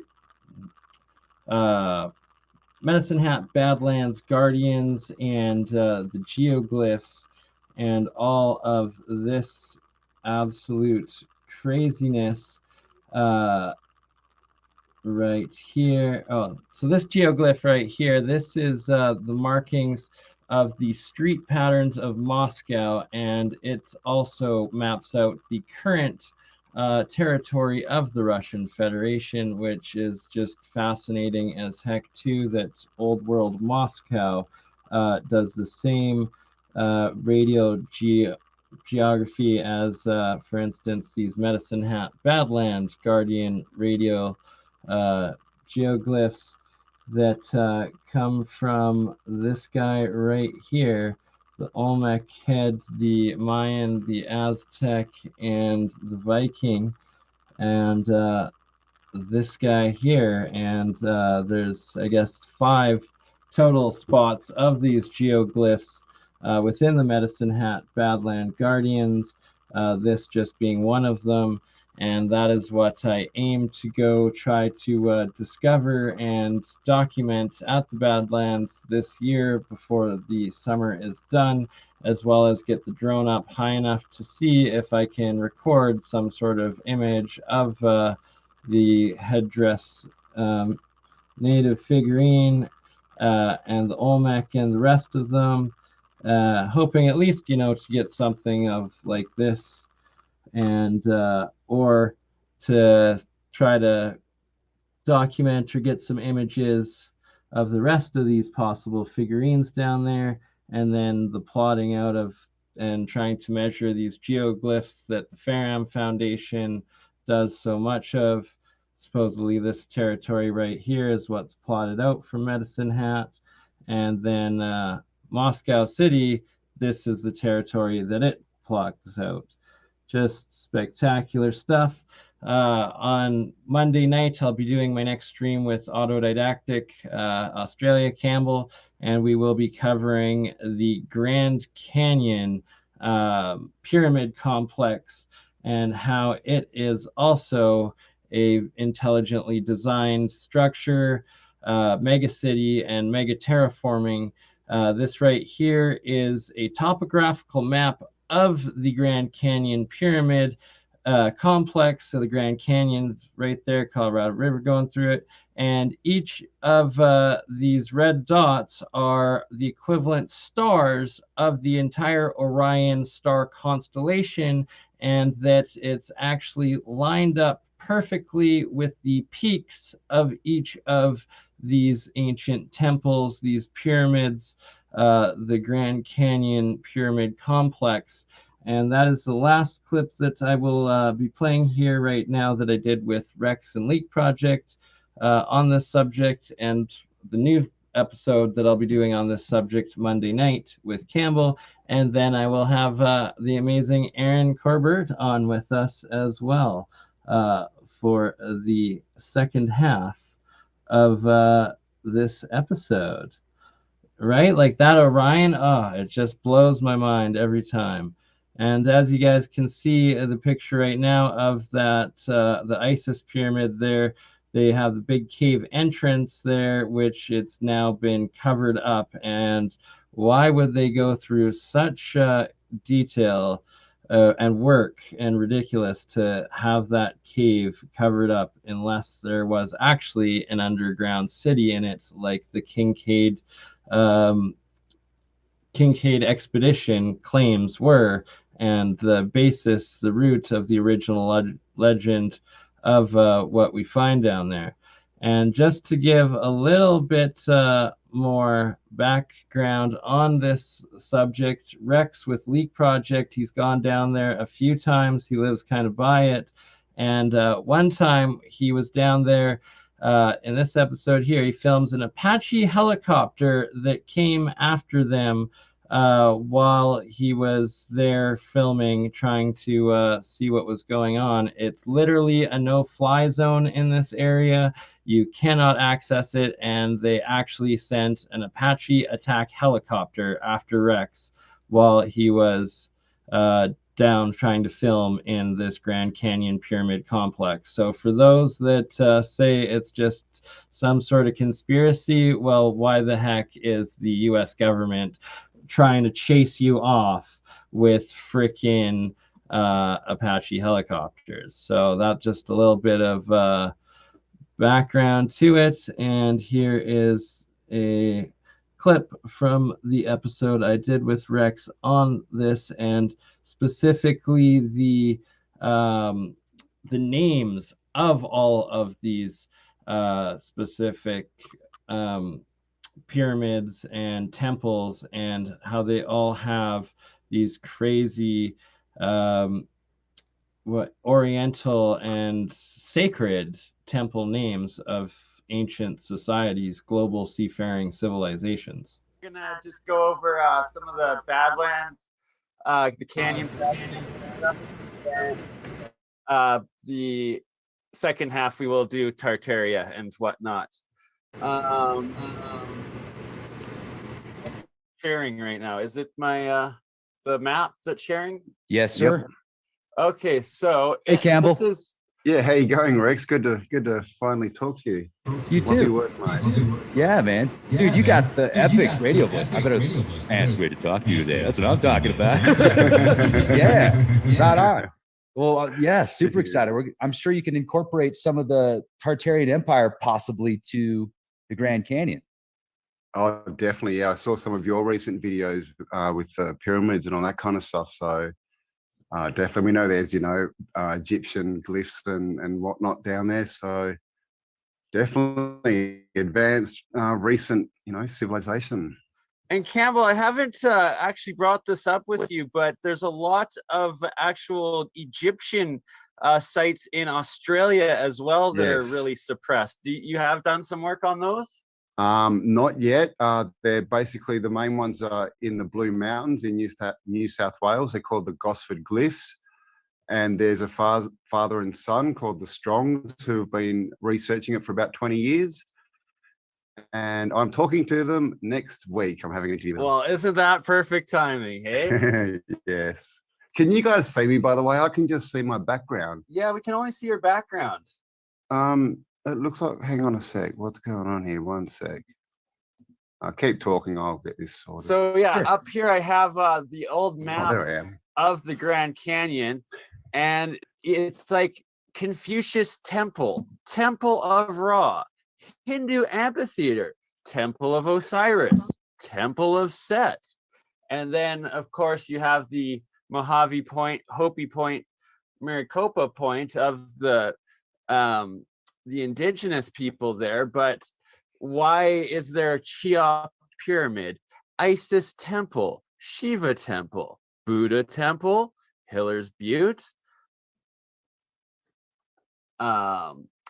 Speaker 1: Medicine Hat Badlands Guardians and the Geoglyphs and all of this absolute craziness right here. Oh, so this geoglyph right here, this is the markings of the street patterns of Moscow, and it also maps out the current territory of the Russian Federation, which is just fascinating as heck too, that old world Moscow does the same radio geography as, for instance, these Medicine Hat Badlands Guardian radio geoglyphs that come from this guy right here, the Olmec heads, the Mayan, the Aztec, and the Viking, and this guy here. And there's, I guess, 5 total spots of these geoglyphs within the Medicine Hat Badland Guardians, this just being one of them. And that is what I aim to go try to discover and document at the Badlands this year before the summer is done, as well as get the drone up high enough to see if I can record some sort of image of the headdress native figurine and the Olmec and the rest of them, hoping at least, you know, to get something of like this, and or to try to document or get some images of the rest of these possible figurines down there, and then the plotting out of and trying to measure these geoglyphs that the Faram Foundation does so much of. Supposedly this territory right here is what's plotted out for Medicine Hat, and then Moscow City, this is the territory that it plots out. Just spectacular stuff. On Monday night, I'll be doing my next stream with Autodidactic Australia Campbell, and we will be covering the Grand Canyon pyramid complex and how it is also a intelligently designed structure, mega city, and mega terraforming. This right here is a topographical map of the Grand Canyon pyramid complex. So the Grand Canyon right there, Colorado River going through it, and each of these red dots are the equivalent stars of the entire Orion star constellation, and that it's actually lined up perfectly with the peaks of each of these ancient temples, these pyramids, the Grand Canyon Pyramid Complex. And that is the last clip that I will be playing here right now that I did with Rex and Leak Project on this subject, and the new episode that I'll be doing on this subject Monday night with Campbell. And then I will have the amazing Aaron Corbett on with us as well for the second half of this episode. Right? Like that Orion, it just blows my mind every time. And as you guys can see the picture right now of that, the Isis pyramid there, they have the big cave entrance there, which it's now been covered up. And why would they go through such detail and work and ridiculous to have that cave covered up unless there was actually an underground city in it, like the Kincaid expedition claims were, and the basis, the root of the original legend of what we find down there. And just to give a little bit more background on this subject, Rex with Leak Project, he's gone down there a few times. He lives kind of by it. And one time he was down there in this episode here, he films an Apache helicopter that came after them while he was there filming, trying to see what was going on. It's literally a no-fly zone in this area. You cannot access it, and they actually sent an Apache attack helicopter after Rex while he was down trying to film in this Grand Canyon Pyramid complex. So for those that say it's just some sort of conspiracy, well, why the heck is the US government trying to chase you off with frickin' Apache helicopters? So that's just a little bit of background to it. And here is a clip from the episode I did with Rex on this, and specifically the names of all of these specific pyramids and temples, and how they all have these crazy oriental and sacred temple names of ancient societies, global seafaring civilizations.
Speaker 12: We're gonna just go over some of the Badlands, the canyon stuff. The second half we will do Tartaria and whatnot. Sharing right now. Is it my the map that's sharing?
Speaker 13: Yes, sir.
Speaker 3: Yep.
Speaker 12: Okay, so
Speaker 13: hey Campbell.
Speaker 12: This is
Speaker 3: Yeah, how you going, Rex? Good to finally talk to you.
Speaker 13: You too.
Speaker 3: Work, mate.
Speaker 13: Yeah, man. Dude, you got the epic radio voice. I better. Man, it's great to talk to you today. That's what I'm talking about. Yeah, right on. Well, yeah, super excited. I'm sure you can incorporate some of the Tartarian Empire possibly to the Grand Canyon.
Speaker 3: Oh, definitely. Yeah, I saw some of your recent videos with pyramids and all that kind of stuff. So definitely, we know there's Egyptian glyphs and whatnot down there. So definitely advanced recent civilization.
Speaker 12: And Campbell, I haven't actually brought this up with you, but there's a lot of actual Egyptian sites in Australia as well that are really suppressed. Do you have done some work on those?
Speaker 3: Not yet. They're basically, the main ones are in the Blue Mountains in New South Wales. They're called the Gosford Glyphs. And there's a father and son called the Strongs who've been researching it for about 20 years. And I'm talking to them next week. I'm having an interview.
Speaker 12: Well, isn't that perfect timing, hey?
Speaker 3: Yes. Can you guys see me, by the way? I can just see my background.
Speaker 12: Yeah, we can only see your background.
Speaker 3: It looks like, hang on a sec. What's going on here? One sec. I'll keep talking. I'll get this sorted.
Speaker 12: So yeah, up here I have the old map
Speaker 3: there I am.
Speaker 12: of the Grand Canyon, and it's like Confucius Temple, Temple of Ra, Hindu Amphitheater, Temple of Osiris, Temple of Set. And then, of course, you have the Mojave Point, Hopi Point, Maricopa Point of the indigenous people there. But why is there a Cheops pyramid, Isis temple, Shiva temple, Buddha temple, Hiller's Butte,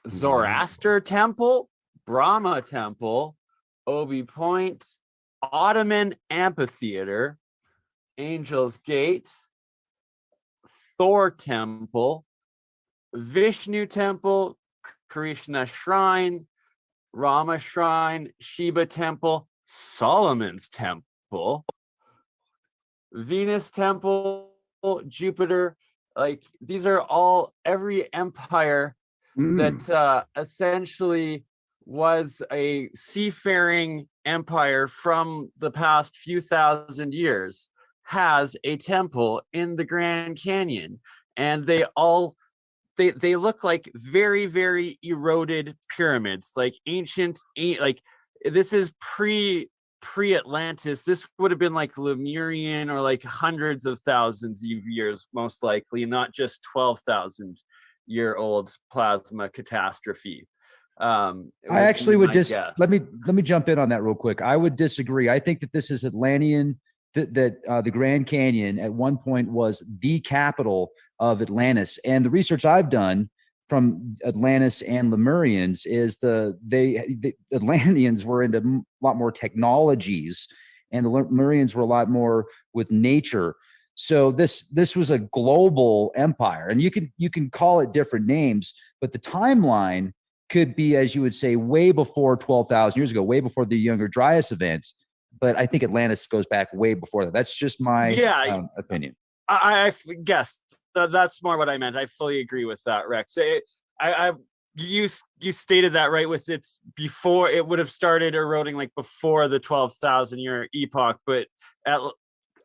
Speaker 12: Zoroaster temple, Brahma temple, Obi Point, Ottoman amphitheater, Angel's Gate, Thor temple, Vishnu Temple, Krishna Shrine, Rama Shrine, Shiva Temple, Solomon's Temple, Venus Temple, Jupiter. Like, these are all every empire that essentially was a seafaring empire from the past few thousand years has a temple in the Grand Canyon, and they all they look like very, very eroded pyramids, like ancient, like this is pre-Atlantis. This would have been like Lemurian, or like hundreds of thousands of years, most likely, not just 12,000 year old plasma catastrophe.
Speaker 13: I actually would let me jump in on that real quick. I would disagree. I think that this is Atlantean, that the Grand Canyon at one point was the capital of Atlantis. And the research I've done from Atlantis and Lemurians is the Atlanteans were into a lot more technologies, and the Lemurians were a lot more with nature. So this was a global empire, and you can call it different names, but the timeline could be, as you would say, way before 12,000 years ago, way before the Younger Dryas events. But I think Atlantis goes back way before that. That's just my opinion.
Speaker 12: I guess that's more what I meant. I fully agree with that, Rex. You stated that right. With it's before, it would have started eroding like before the 12,000 year epoch, but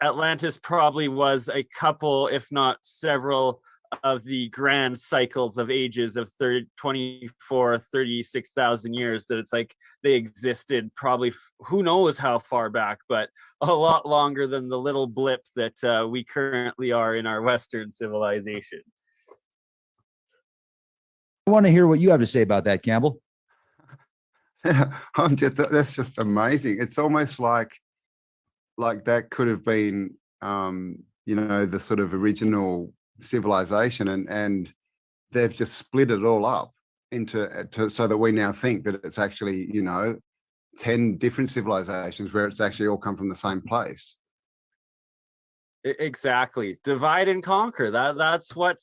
Speaker 12: Atlantis probably was a couple, if not several, of the grand cycles of ages of 36,000 years, that it's like they existed probably who knows how far back, but a lot longer than the little blip that we currently are in our Western civilization.
Speaker 13: I want to hear what you have to say about that, Campbell.
Speaker 3: That's just amazing. It's almost like that could have been the sort of original civilization, and they've just split it all up into so that we now think that it's actually 10 different civilizations where it's actually all come from the same place.
Speaker 12: Exactly. Divide and conquer. That's what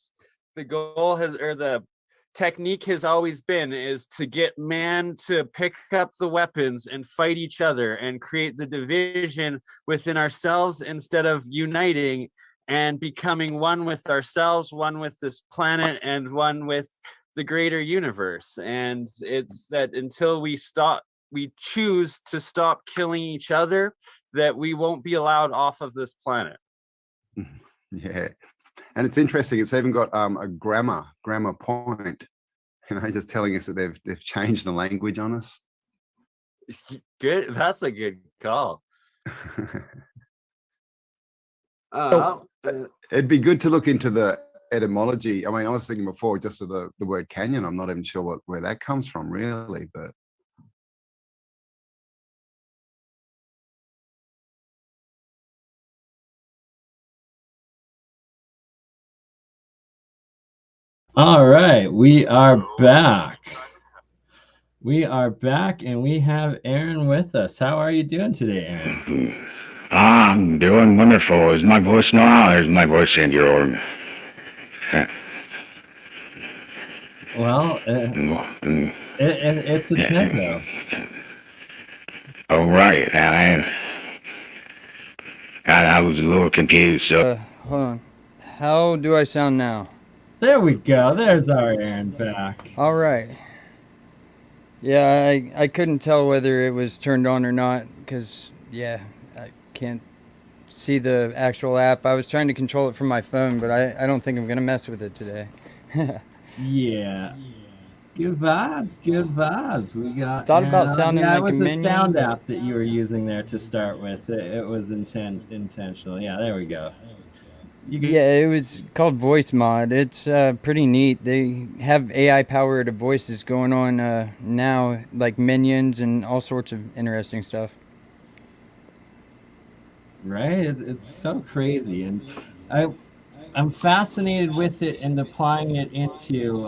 Speaker 12: the goal has, or the technique has always been, is to get man to pick up the weapons and fight each other and create the division within ourselves instead of uniting and becoming one with ourselves, one with this planet, and one with the greater universe. And it's that until we choose to stop killing each other, that we won't be allowed off of this planet.
Speaker 3: Yeah. And it's interesting, it's even got a grammar point, just telling us that they've changed the language on us.
Speaker 12: Good. That's a good call.
Speaker 3: It'd be good to look into the etymology. I mean, I was thinking before just of the word canyon. I'm not even sure where that comes from, really, but.
Speaker 1: All right, we are back. We are back, and we have Aaron with us. How are you doing today, Aaron?
Speaker 10: I'm doing wonderful. Is my voice now, or is my voice in your...
Speaker 1: Well, it's a tezo.
Speaker 10: Oh, right. I was a little confused, so...
Speaker 14: Hold on. How do I sound now?
Speaker 1: There we go. There's our Aaron back.
Speaker 14: All right. Yeah, I couldn't tell whether it was turned on or not because, yeah, I can't see the actual app. I was trying to control it from my phone, but I don't think I'm going to mess with it today.
Speaker 1: Yeah. Good vibes. Good vibes. We got...
Speaker 14: Thought about sounding like a minion.
Speaker 1: It was the sound app that you were using there to start with. It was intentional. Yeah, there we go.
Speaker 14: Yeah, it was called Voice Mod. It's pretty neat. They have AI-powered voices going on now, like minions and all sorts of interesting stuff.
Speaker 1: Right? It's so crazy. And I'm fascinated with it and applying it into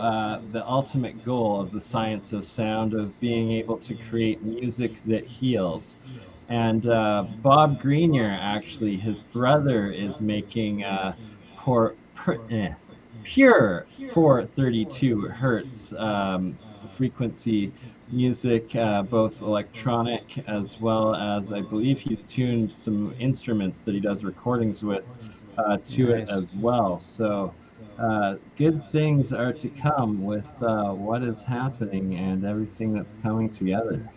Speaker 1: the ultimate goal of the science of sound, of being able to create music that heals. And Bob Greenyer, actually, his brother is making pure 432 hertz frequency music, both electronic as well as I believe he's tuned some instruments that he does recordings with to it as well. So good things are to come with what is happening and everything that's coming together.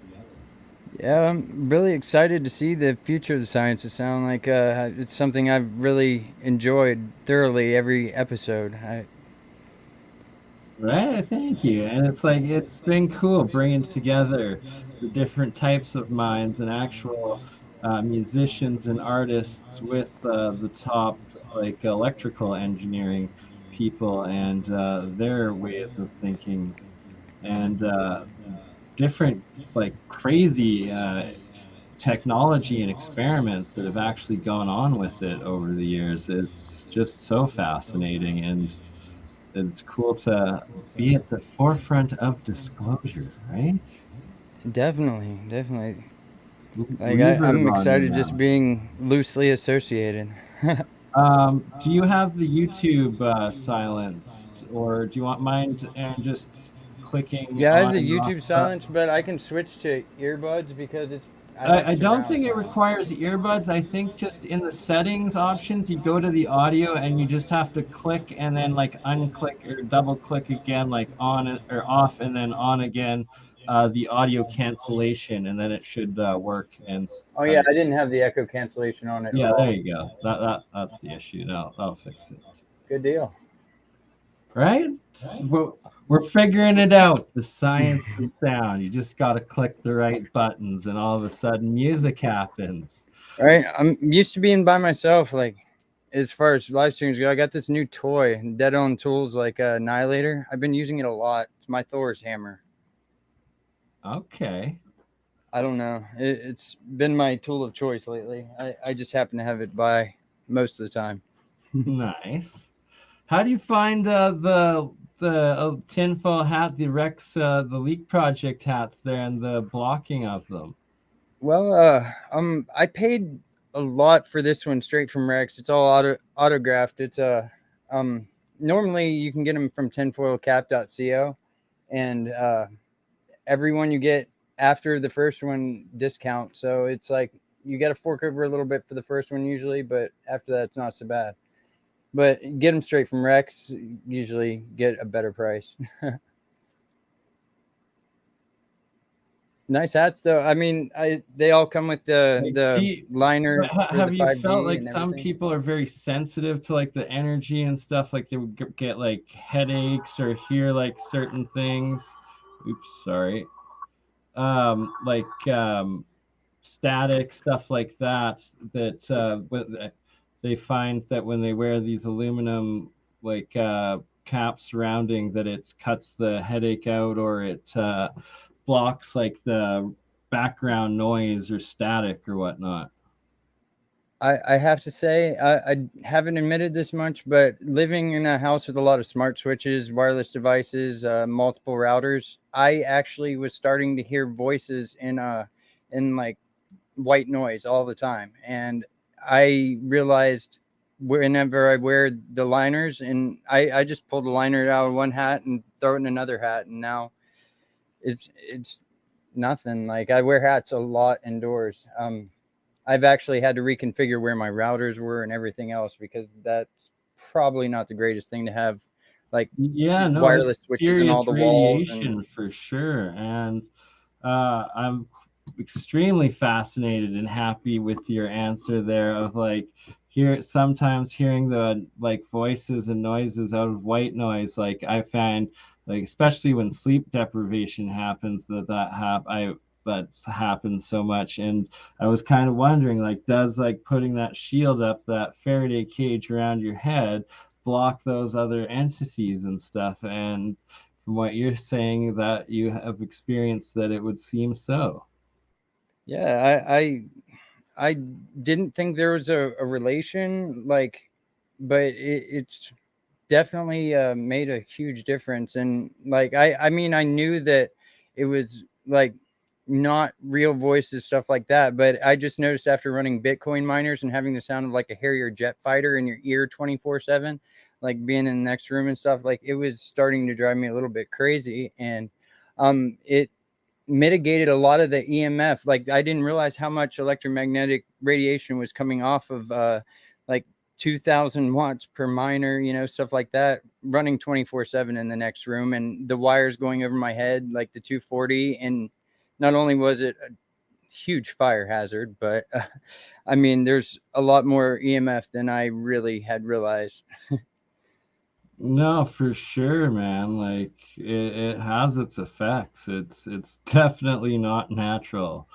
Speaker 14: Yeah, I'm really excited to see the future of the science of sound. Like it's something I've really enjoyed thoroughly every episode.
Speaker 1: Right, thank you. And it's like it's been cool bringing together the different types of minds and actual musicians and artists with the top like electrical engineering people and their ways of thinking and different like crazy technology and experiments that have actually gone on with it over the years. It's just so fascinating, and it's cool to be at the forefront of disclosure, right?
Speaker 14: Definitely, definitely. Like
Speaker 1: Reverb
Speaker 14: I'm
Speaker 1: on
Speaker 14: excited
Speaker 1: you
Speaker 14: just
Speaker 1: now.
Speaker 14: being loosely associated.
Speaker 1: Do you have the YouTube silenced, or do you want mine and just clicking
Speaker 14: Yeah, I have
Speaker 1: on
Speaker 14: the
Speaker 1: and off?
Speaker 14: YouTube silence, but I can switch to earbuds because I like
Speaker 1: I don't
Speaker 14: surround
Speaker 1: think it
Speaker 14: sound.
Speaker 1: requires earbuds. I think just in the settings options, you go to the audio and you just have to click and then like unclick or double click again, like on or off and then on again, the audio cancellation, and then it should work. And
Speaker 14: Oh yeah, I didn't have the echo cancellation on it at
Speaker 1: yeah,
Speaker 14: all.
Speaker 1: there you go. That's the issue. No, that'll fix it.
Speaker 14: Good deal.
Speaker 1: Right? We're figuring it out. The science of sound. You just got to click the right buttons, and all of a sudden, music happens.
Speaker 14: Right, I'm used to being by myself. Like, as far as live streams go, I got this new toy, Dead on Tools, like Annihilator. I've been using it a lot. It's my Thor's hammer.
Speaker 1: Okay.
Speaker 14: I don't know. It's been my tool of choice lately. I just happen to have it by most of the time.
Speaker 1: Nice. How do you find the tinfoil hat, the Rex, the Leak Project hats there, and the blocking of them?
Speaker 14: Well, I paid a lot for this one straight from Rex. It's all autographed. It's normally you can get them from tinfoilcap.co, and every one you get after the first one discount. So it's like you got to fork over a little bit for the first one usually, but after that it's not so bad. But get them straight from Rex, usually get a better price. Nice hats though. I mean, they all come with the liner.
Speaker 1: Have you
Speaker 14: 5G
Speaker 1: felt like
Speaker 14: and
Speaker 1: some
Speaker 14: everything.
Speaker 1: people are very sensitive to like the energy and stuff? Like they would get like headaches or hear like certain things. Oops, sorry. Static stuff like that. They find that when they wear these aluminum like caps surrounding that it cuts the headache out, or it blocks like the background noise or static or whatnot.
Speaker 14: I have to say, I haven't admitted this much, but living in a house with a lot of smart switches, wireless devices, multiple routers, I actually was starting to hear voices in like white noise all the time. And I realized whenever I wear the liners, and I just pull the liner out of one hat and throw it in another hat, and now it's nothing. Like I wear hats a lot indoors. I've actually had to reconfigure where my routers were and everything else, because that's probably not the greatest thing to have, like wireless switches in all the walls.
Speaker 1: Radiation for sure. And I'm extremely fascinated and happy with your answer there of like sometimes hearing the like voices and noises out of white noise. Like I find like especially when sleep deprivation happens that happens so much. And I was kind of wondering, like, does like putting that shield up, that Faraday cage around your head, block those other entities and stuff? And from what you're saying, that you have experienced that it would seem so.
Speaker 14: Yeah, I didn't think there was a relation, like, but it's definitely made a huge difference. And like I mean, I knew that it was like not real voices, stuff like that, but I just noticed after running Bitcoin miners and having the sound of like a Harrier jet fighter in your ear 24/7, like being in the next room and stuff, like it was starting to drive me a little bit crazy. And it mitigated a lot of the EMF. Like I didn't realize how much electromagnetic radiation was coming off of like 2,000 watts per miner, you know, stuff like that, running 24/7 in the next room, and the wires going over my head, like the 240. And not only was it a huge fire hazard, but I mean, there's a lot more EMF than I really had realized.
Speaker 1: No, for sure, man. Like it has its effects. It's definitely not natural,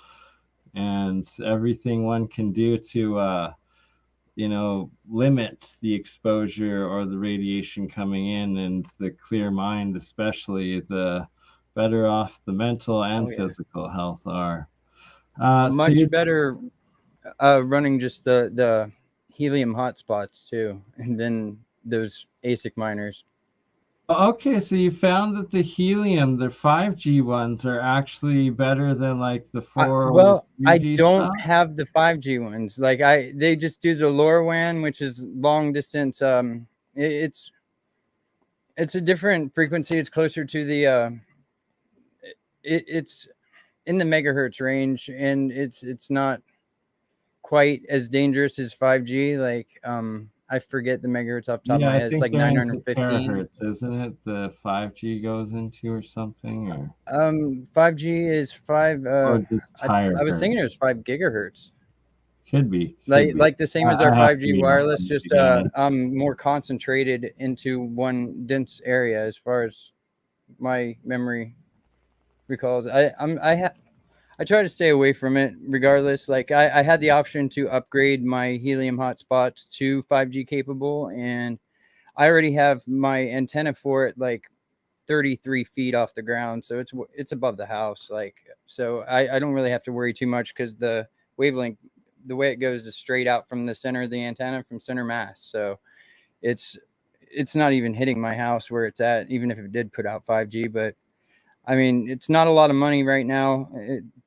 Speaker 1: and everything one can do to you know, limit the exposure or the radiation coming in, and the clear mind, especially, the better off the mental and physical health are.
Speaker 14: Much better running just the helium hotspots too, and then those ASIC miners.
Speaker 1: Okay, so you found that the helium, the 5G ones, are actually better than like the 4.
Speaker 14: Well, I
Speaker 1: 3G
Speaker 14: don't
Speaker 1: stuff?
Speaker 14: have the 5G ones. Like they just do the LoRaWAN, which is long distance. It's a different frequency. It's closer to the it's in the megahertz range, and it's not quite as dangerous as 5G. Like I forget the megahertz off the top of my head. It's like 915
Speaker 1: terahertz, isn't it? The 5G goes into or something, or
Speaker 14: 5G is 5
Speaker 1: or just
Speaker 14: I was
Speaker 1: hertz.
Speaker 14: thinking it was 5 gigahertz.
Speaker 1: Could be.
Speaker 14: Like the same as our 5G wireless,
Speaker 1: honest,
Speaker 14: just
Speaker 1: to be honest.
Speaker 14: more concentrated into one dense area, as far as my memory recalls. I try to stay away from it regardless. Like I had the option to upgrade my helium hotspots to 5G capable, and I already have my antenna for it like 33 feet off the ground, so it's above the house. Like, so I don't really have to worry too much, because the wavelength, the way it goes, is straight out from the center of the antenna, from center mass. So it's not even hitting my house where it's at, even if it did put out 5G. But I mean, it's not a lot of money right now,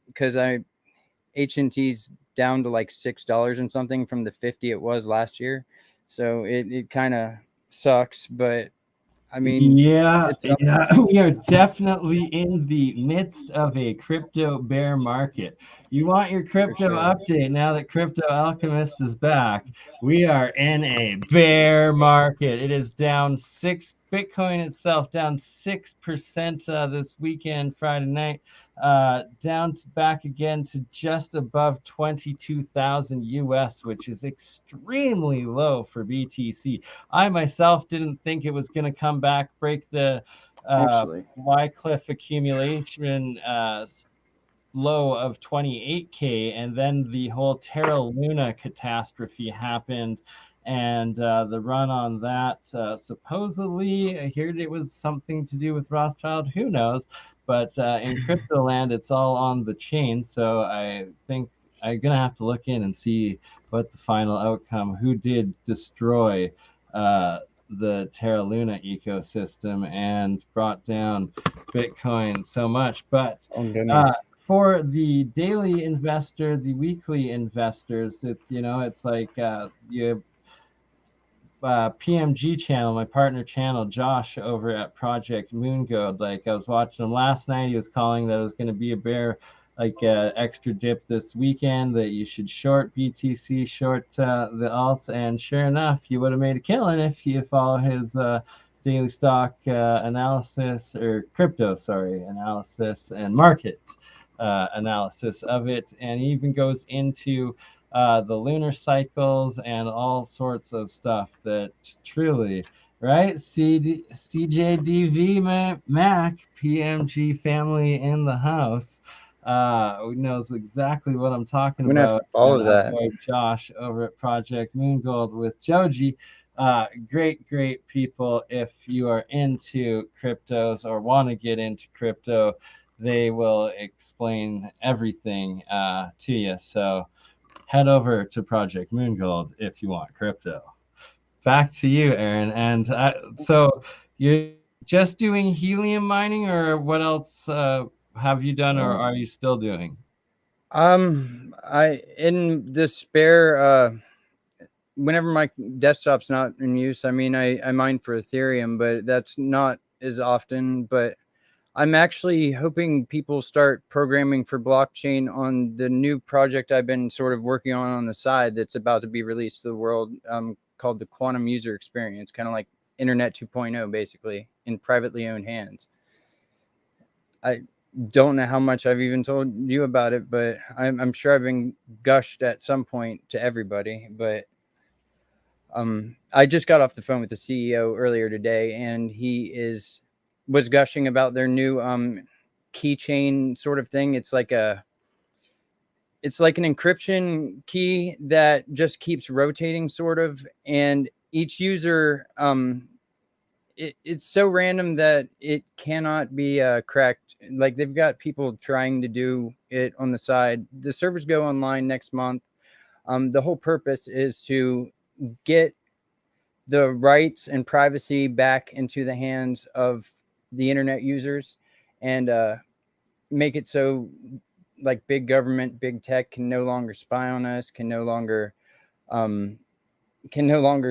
Speaker 14: because AT&T's down to like $6 and something from the 50 it was last year. So it kind of sucks, but I mean,
Speaker 1: yeah, we are definitely in the midst of a crypto bear market. You want your crypto update now that Crypto Alchemist is back. We are in a bear market. It is down Bitcoin itself down 6% this weekend, Friday night, down back again to just above 22,000 US, which is extremely low for BTC. I myself didn't think it was going to come back, break the Wycliffe accumulation low of 28K, and then the whole Terra Luna catastrophe happened. And the run on that, supposedly, I heard it was something to do with Rothschild. Who knows? But in crypto land, it's all on the chain. So I think I'm going to have to look in and see what the final outcome, who did destroy the Terra Luna ecosystem and brought down Bitcoin so much. But for the daily investor, the weekly investors, it's, you know, it's like you PMG channel, my partner channel, Josh over at Project Moongold. Like I was watching him last night. He was calling that it was going to be a bear, like extra dip this weekend, that you should short BTC, short the alts. And sure enough, you would have made a killing if you follow his daily stock analysis, or crypto, analysis and market analysis of it. And he even goes into the lunar cycles and all sorts of stuff that truly, right? CJDV Mac, PMG family in the house, who knows exactly what I'm talking about.
Speaker 14: Follow that.
Speaker 1: Josh over at Project Moongold with Joji. Great people. If you are into cryptos or want to get into crypto, they will explain everything to you. So head over to Project Moongold if you want crypto. Back to you, Aaron. And so you're just doing helium mining, or what else have you done, or are you still doing?
Speaker 14: I, in the spare whenever my desktop's not in use, I mean, I mine for Ethereum, but that's not as often. But I'm actually hoping people start programming for blockchain on the new project I've been sort of working on the side that's about to be released to the world, called the Quantum User Experience, kind of like Internet 2.0, basically, in privately owned hands. I don't know how much I've even told you about it, but I'm sure I've been gushed at some point to everybody. But I just got off the phone with the CEO earlier today, and he was gushing about their new keychain sort of thing. It's like an encryption key that just keeps rotating, sort of, and each user it's so random that it cannot be cracked. Like, they've got people trying to do it on the side. The servers go online next month. The whole purpose is to get the rights and privacy back into the hands of the internet users, and make it so, like, big government, big tech can no longer spy on us, can no longer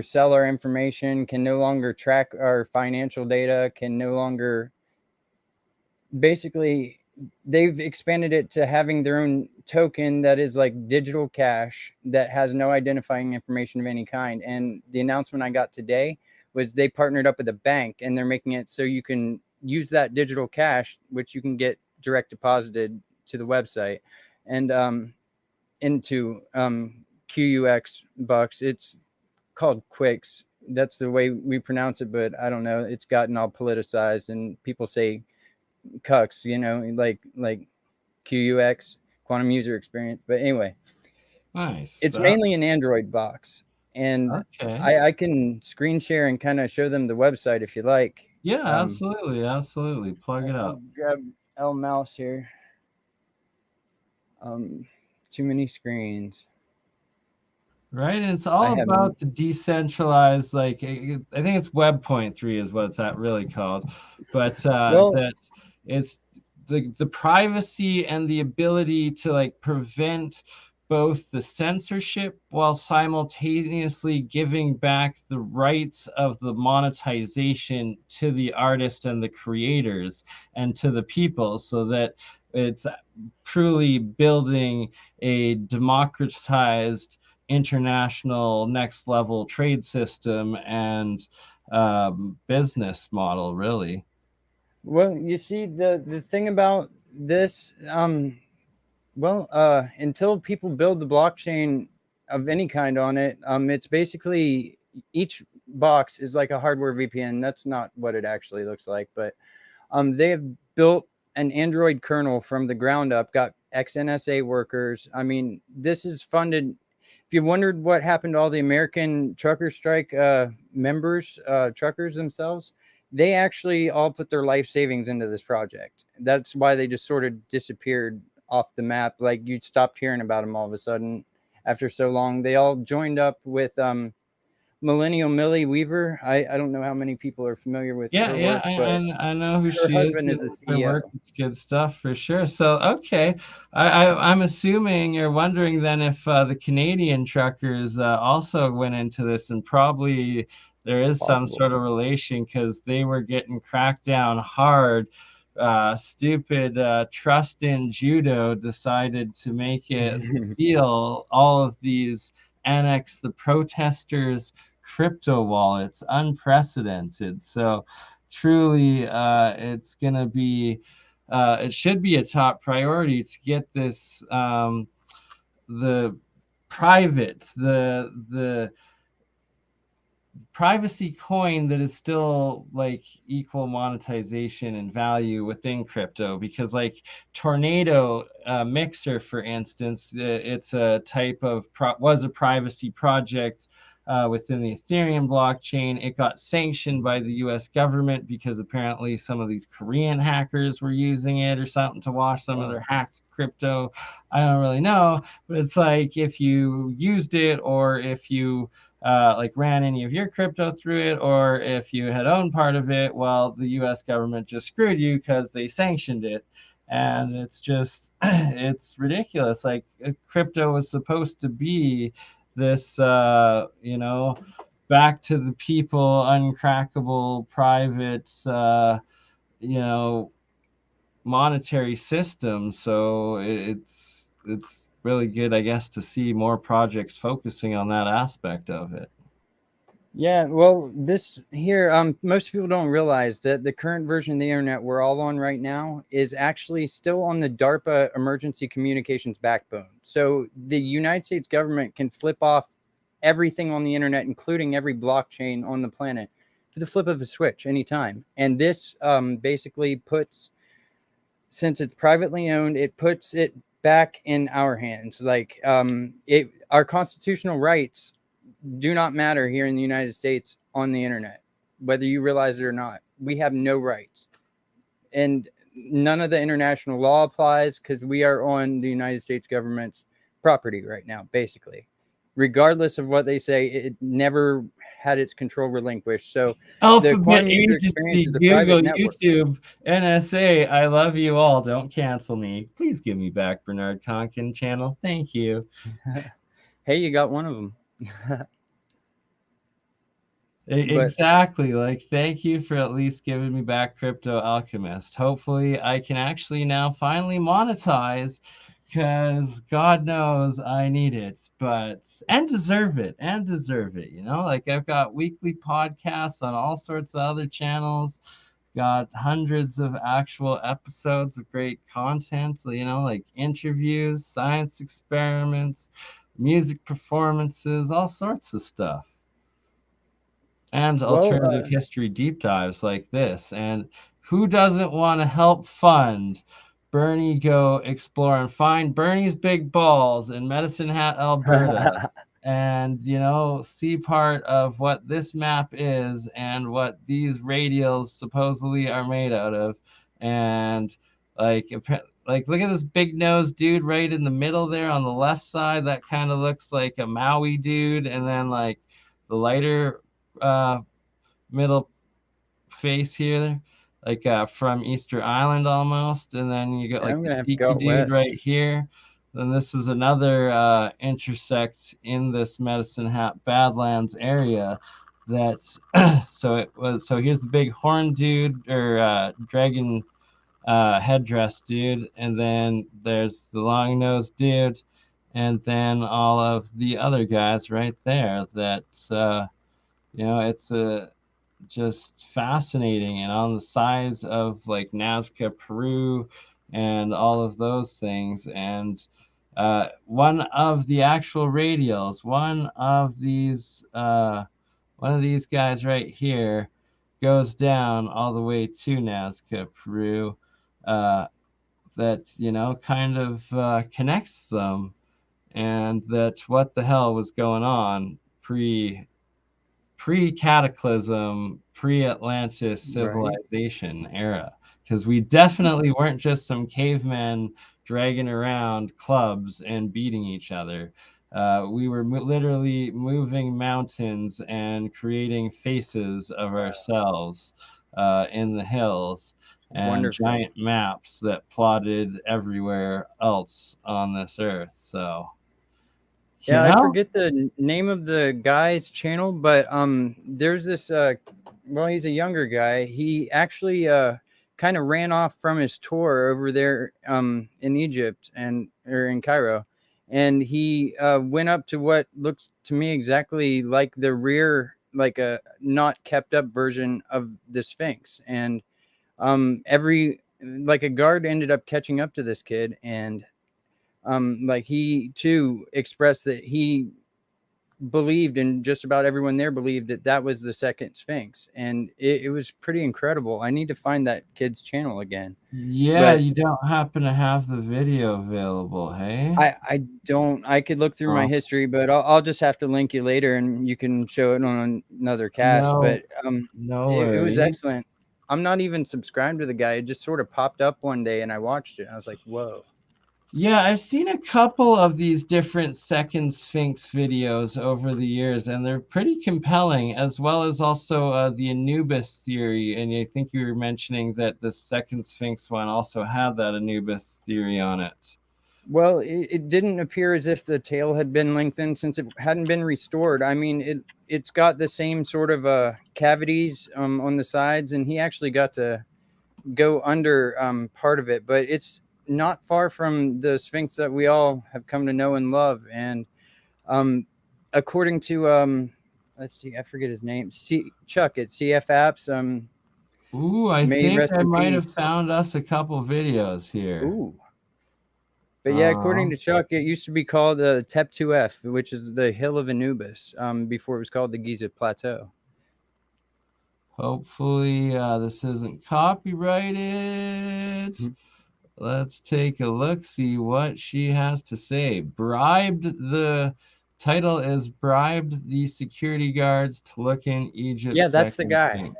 Speaker 14: sell our information, can no longer track our financial data, can no longer, basically, they've expanded it to having their own token that is like digital cash that has no identifying information of any kind. And the announcement I got today was they partnered up with a bank, and they're making it so you can use that digital cash, which you can get direct deposited to the website and into QUX bucks. It's called Quicks. That's the way we pronounce it, but I don't know. It's gotten all politicized, and people say Cux, you know, like QUX, Quantum User Experience. But anyway,
Speaker 1: nice.
Speaker 14: It's mainly an Android box, and I can screen share and kind of show them the website if you like.
Speaker 1: Yeah, absolutely. Plug it up.
Speaker 14: Grab L mouse here. Too many screens.
Speaker 1: Right, and it's all about the decentralized, like, I think it's Web.3 is what it's really called, but that it's the privacy and the ability to, like, prevent both the censorship while simultaneously giving back the rights of the monetization to the artist and the creators and to the people, so that it's truly building a democratized international next level trade system and business model, really.
Speaker 14: Well, you see, the thing about this, until people build the blockchain of any kind on it, it's basically each box is like a hardware VPN. That's not what it actually looks like, but they have built an Android kernel from the ground up, got ex-NSA workers. I mean, this is funded. If you wondered what happened to all the American trucker strike members, truckers themselves, they actually all put their life savings into this project. That's why they just sort of disappeared off the map. Like, you stopped hearing about them all of a sudden after so long. They all joined up with Millennial Millie Weaver. I don't know how many people are familiar with her work, but
Speaker 1: I know who
Speaker 14: her
Speaker 1: she
Speaker 14: husband
Speaker 1: is.
Speaker 14: is the
Speaker 1: Her
Speaker 14: CEO.
Speaker 1: work is good stuff for sure. So okay, I'm assuming you're wondering then if the Canadian truckers also went into this, and probably there is some sort of relation, because they were getting cracked down hard. Stupid Trust in Judo decided to make it steal all of these, annex the protesters' crypto wallets. Unprecedented. So truly, it's going to be, it should be a top priority to get this, the privacy coin that is still like equal monetization and value within crypto, because like Tornado Mixer, for instance, it's a type of was a privacy project within the Ethereum blockchain. It got sanctioned by the US government because apparently some of these Korean hackers were using it or something to wash some of their hacked crypto. I don't really know, but it's like, if you used it, or if you like ran any of your crypto through it, or if you had owned part of it, well, the US government just screwed you because they sanctioned it. And it's just, it's ridiculous. Like, crypto was supposed to be this you know, back to the people, uncrackable private you know, monetary system. So it's really good, I guess, to see more projects focusing on that aspect of it.
Speaker 14: Yeah, well, this here, most people don't realize that the current version of the internet we're all on right now is actually still on the DARPA emergency communications backbone. So the United States government can flip off everything on the internet, including every blockchain on the planet, for the flip of a switch anytime. And this basically puts, since it's privately owned, it puts it back in our hands. Like our constitutional rights do not matter here in the United States on the internet, whether you realize it or not. We have no rights, and none of the international law applies because we are on the United States government's property right now, basically. Regardless of what they say, it never had its control relinquished. So
Speaker 1: Alphabet
Speaker 14: the quantum user experience is a private network.
Speaker 1: YouTube, NSA, I love you all. Don't cancel me. Please give me back Bernard Conkin channel. Thank you.
Speaker 14: Hey, you got one of them.
Speaker 1: Exactly. Like, thank you for at least giving me back Crypto Alchemist. Hopefully I can actually now finally monetize, because God knows I need it, and deserve it, you know. Like, I've got weekly podcasts on all sorts of other channels, got hundreds of actual episodes of great content, you know, like interviews, science experiments, music performances, all sorts of stuff. And alternative history deep dives like this. And who doesn't want to help fund Bernie go explore and find Bernie's big balls in Medicine Hat, Alberta, and, you know, see part of what this map is and what these radials supposedly are made out of. And like look at this big nose dude right in the middle there on the left side. That kind of looks like a Maui dude, and then like the lighter middle face here, like from Easter Island almost, and then you got like the tiki dude right here. Then this is another intersect in this Medicine Hat Badlands area. That's so here's the big horn dude, or dragon headdress dude, and then there's the long nosed dude, and then all of the other guys right there. That you know, it's just fascinating, and on the size of like Nazca, Peru, and all of those things. And one of the actual radials, one of these guys right here goes down all the way to Nazca, Peru. That, you know, kind of connects them, and that what the hell was going on pre-cataclysm, pre-Atlantis civilization era, because we definitely weren't just some cavemen dragging around clubs and beating each other. We were literally moving mountains and creating faces of ourselves in the hills, and giant maps that plotted everywhere else on this earth. So
Speaker 14: yeah, I forget the name of the guy's channel, but there's this well, he's a younger guy. He actually kind of ran off from his tour over there in Egypt or in Cairo, and he went up to what looks to me exactly like the rear, like a not kept up version of the Sphinx. And like a guard ended up catching up to this kid, and like he too expressed that he believed, and just about everyone there believed, that that was the second Sphinx, and it was pretty incredible. I need to find that kid's channel again.
Speaker 1: Yeah, you don't happen to have the video available, hey?
Speaker 14: I don't. I could look through my history, but I'll just have to link you later, and you can show it on another cast. But it was excellent. I'm not even subscribed to the guy. It just sort of popped up one day, and I watched it. I was like, whoa.
Speaker 1: Yeah, I've seen a couple of these different second Sphinx videos over the years, and they're pretty compelling, as well as also the Anubis theory. And I think you were mentioning that the second Sphinx one also had that Anubis theory on it.
Speaker 14: Well, it didn't appear as if the tail had been lengthened since it hadn't been restored. I mean, it's got the same sort of cavities on the sides, and he actually got to go under part of it, but it's not far from the Sphinx that we all have come to know and love. And according to let's see, I forget his name, Chuck at CF Apps.
Speaker 1: Ooh, I think I might have found us a couple videos here.
Speaker 14: Ooh. But yeah, according to Chuck, it used to be called Tep 2F, which is the Hill of Anubis, before it was called the Giza Plateau.
Speaker 1: Hopefully this isn't copyrighted. Let's take a look, see what she has to say. The title is Bribed the Security Guards to Look in Egypt.
Speaker 14: Yeah, that's the guy.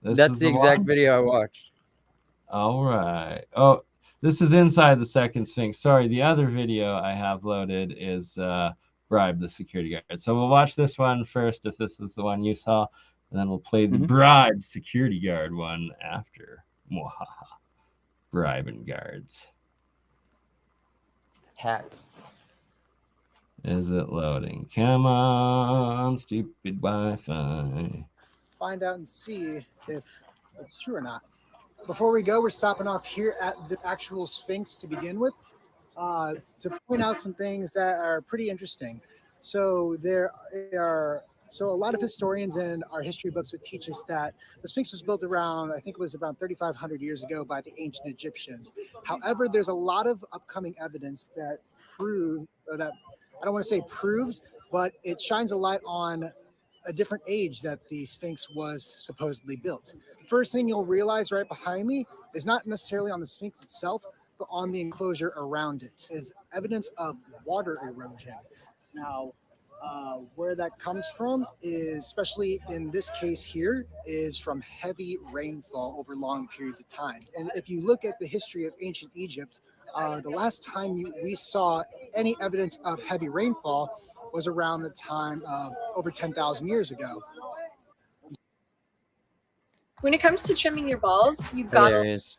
Speaker 14: That's the exact video I watched.
Speaker 1: All right. Oh, this is inside the second Sphinx. Sorry, the other video I have loaded is Bribe the Security Guard. So we'll watch this one first if this is the one you saw, and then we'll play the Bribe Security Guard one after. Mwahaha. Bribing guards.
Speaker 14: Hats.
Speaker 1: Is it loading? Come on, stupid Wi-Fi.
Speaker 15: Find out and see if it's true or not. Before we go, we're stopping off here at the actual Sphinx to begin with, to point out some things that are pretty interesting. So a lot of historians in our history books would teach us that the Sphinx was built around, I think it was around 3,500 years ago by the ancient Egyptians. However, there's a lot of upcoming evidence that I don't want to say proves, but it shines a light on a different age that the Sphinx was supposedly built. The first thing you'll realize right behind me is not necessarily on the Sphinx itself, but on the enclosure around it is evidence of water erosion. Now, where that comes from is, especially in this case here, is from heavy rainfall over long periods of time. And if you look at the history of ancient Egypt, the last time we saw any evidence of heavy rainfall was around the time of over 10,000 years ago.
Speaker 16: When it comes to trimming your balls, you gotta...
Speaker 14: There it is.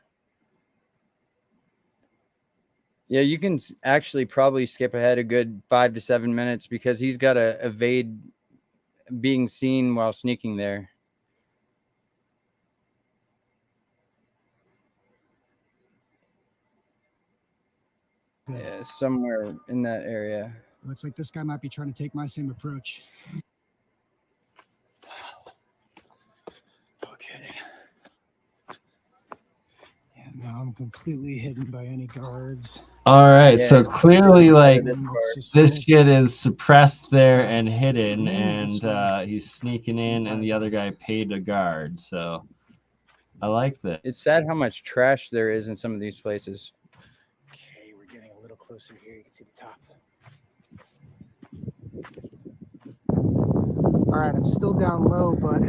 Speaker 14: Yeah, you can actually probably skip ahead a good 5 to 7 minutes because he's got to evade being seen while sneaking there. Yeah, somewhere in that area.
Speaker 15: Looks like this guy might be trying to take my same approach. Okay. Yeah, now I'm completely hidden by any guards.
Speaker 1: All right, so clearly, like, this shit is suppressed there and hidden, and he's sneaking in, and the other guy paid a guard, so I like that.
Speaker 14: It's sad how much trash there is in some of these places.
Speaker 15: Okay, we're getting a little closer here. You can see the top. All right, I'm still down low, but I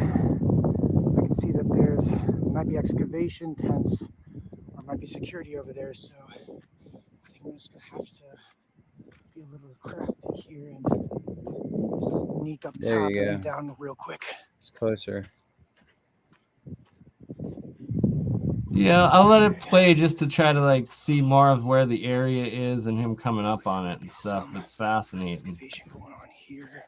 Speaker 15: can see that there's might be excavation tents, or might be security over there, so I'm just gonna have to be a little crafty here and sneak up top and then down real quick.
Speaker 14: It's closer.
Speaker 1: Yeah, I'll let it play just to try to like see more of where the area is and him coming up on it and stuff. It's fascinating.
Speaker 15: Going on here.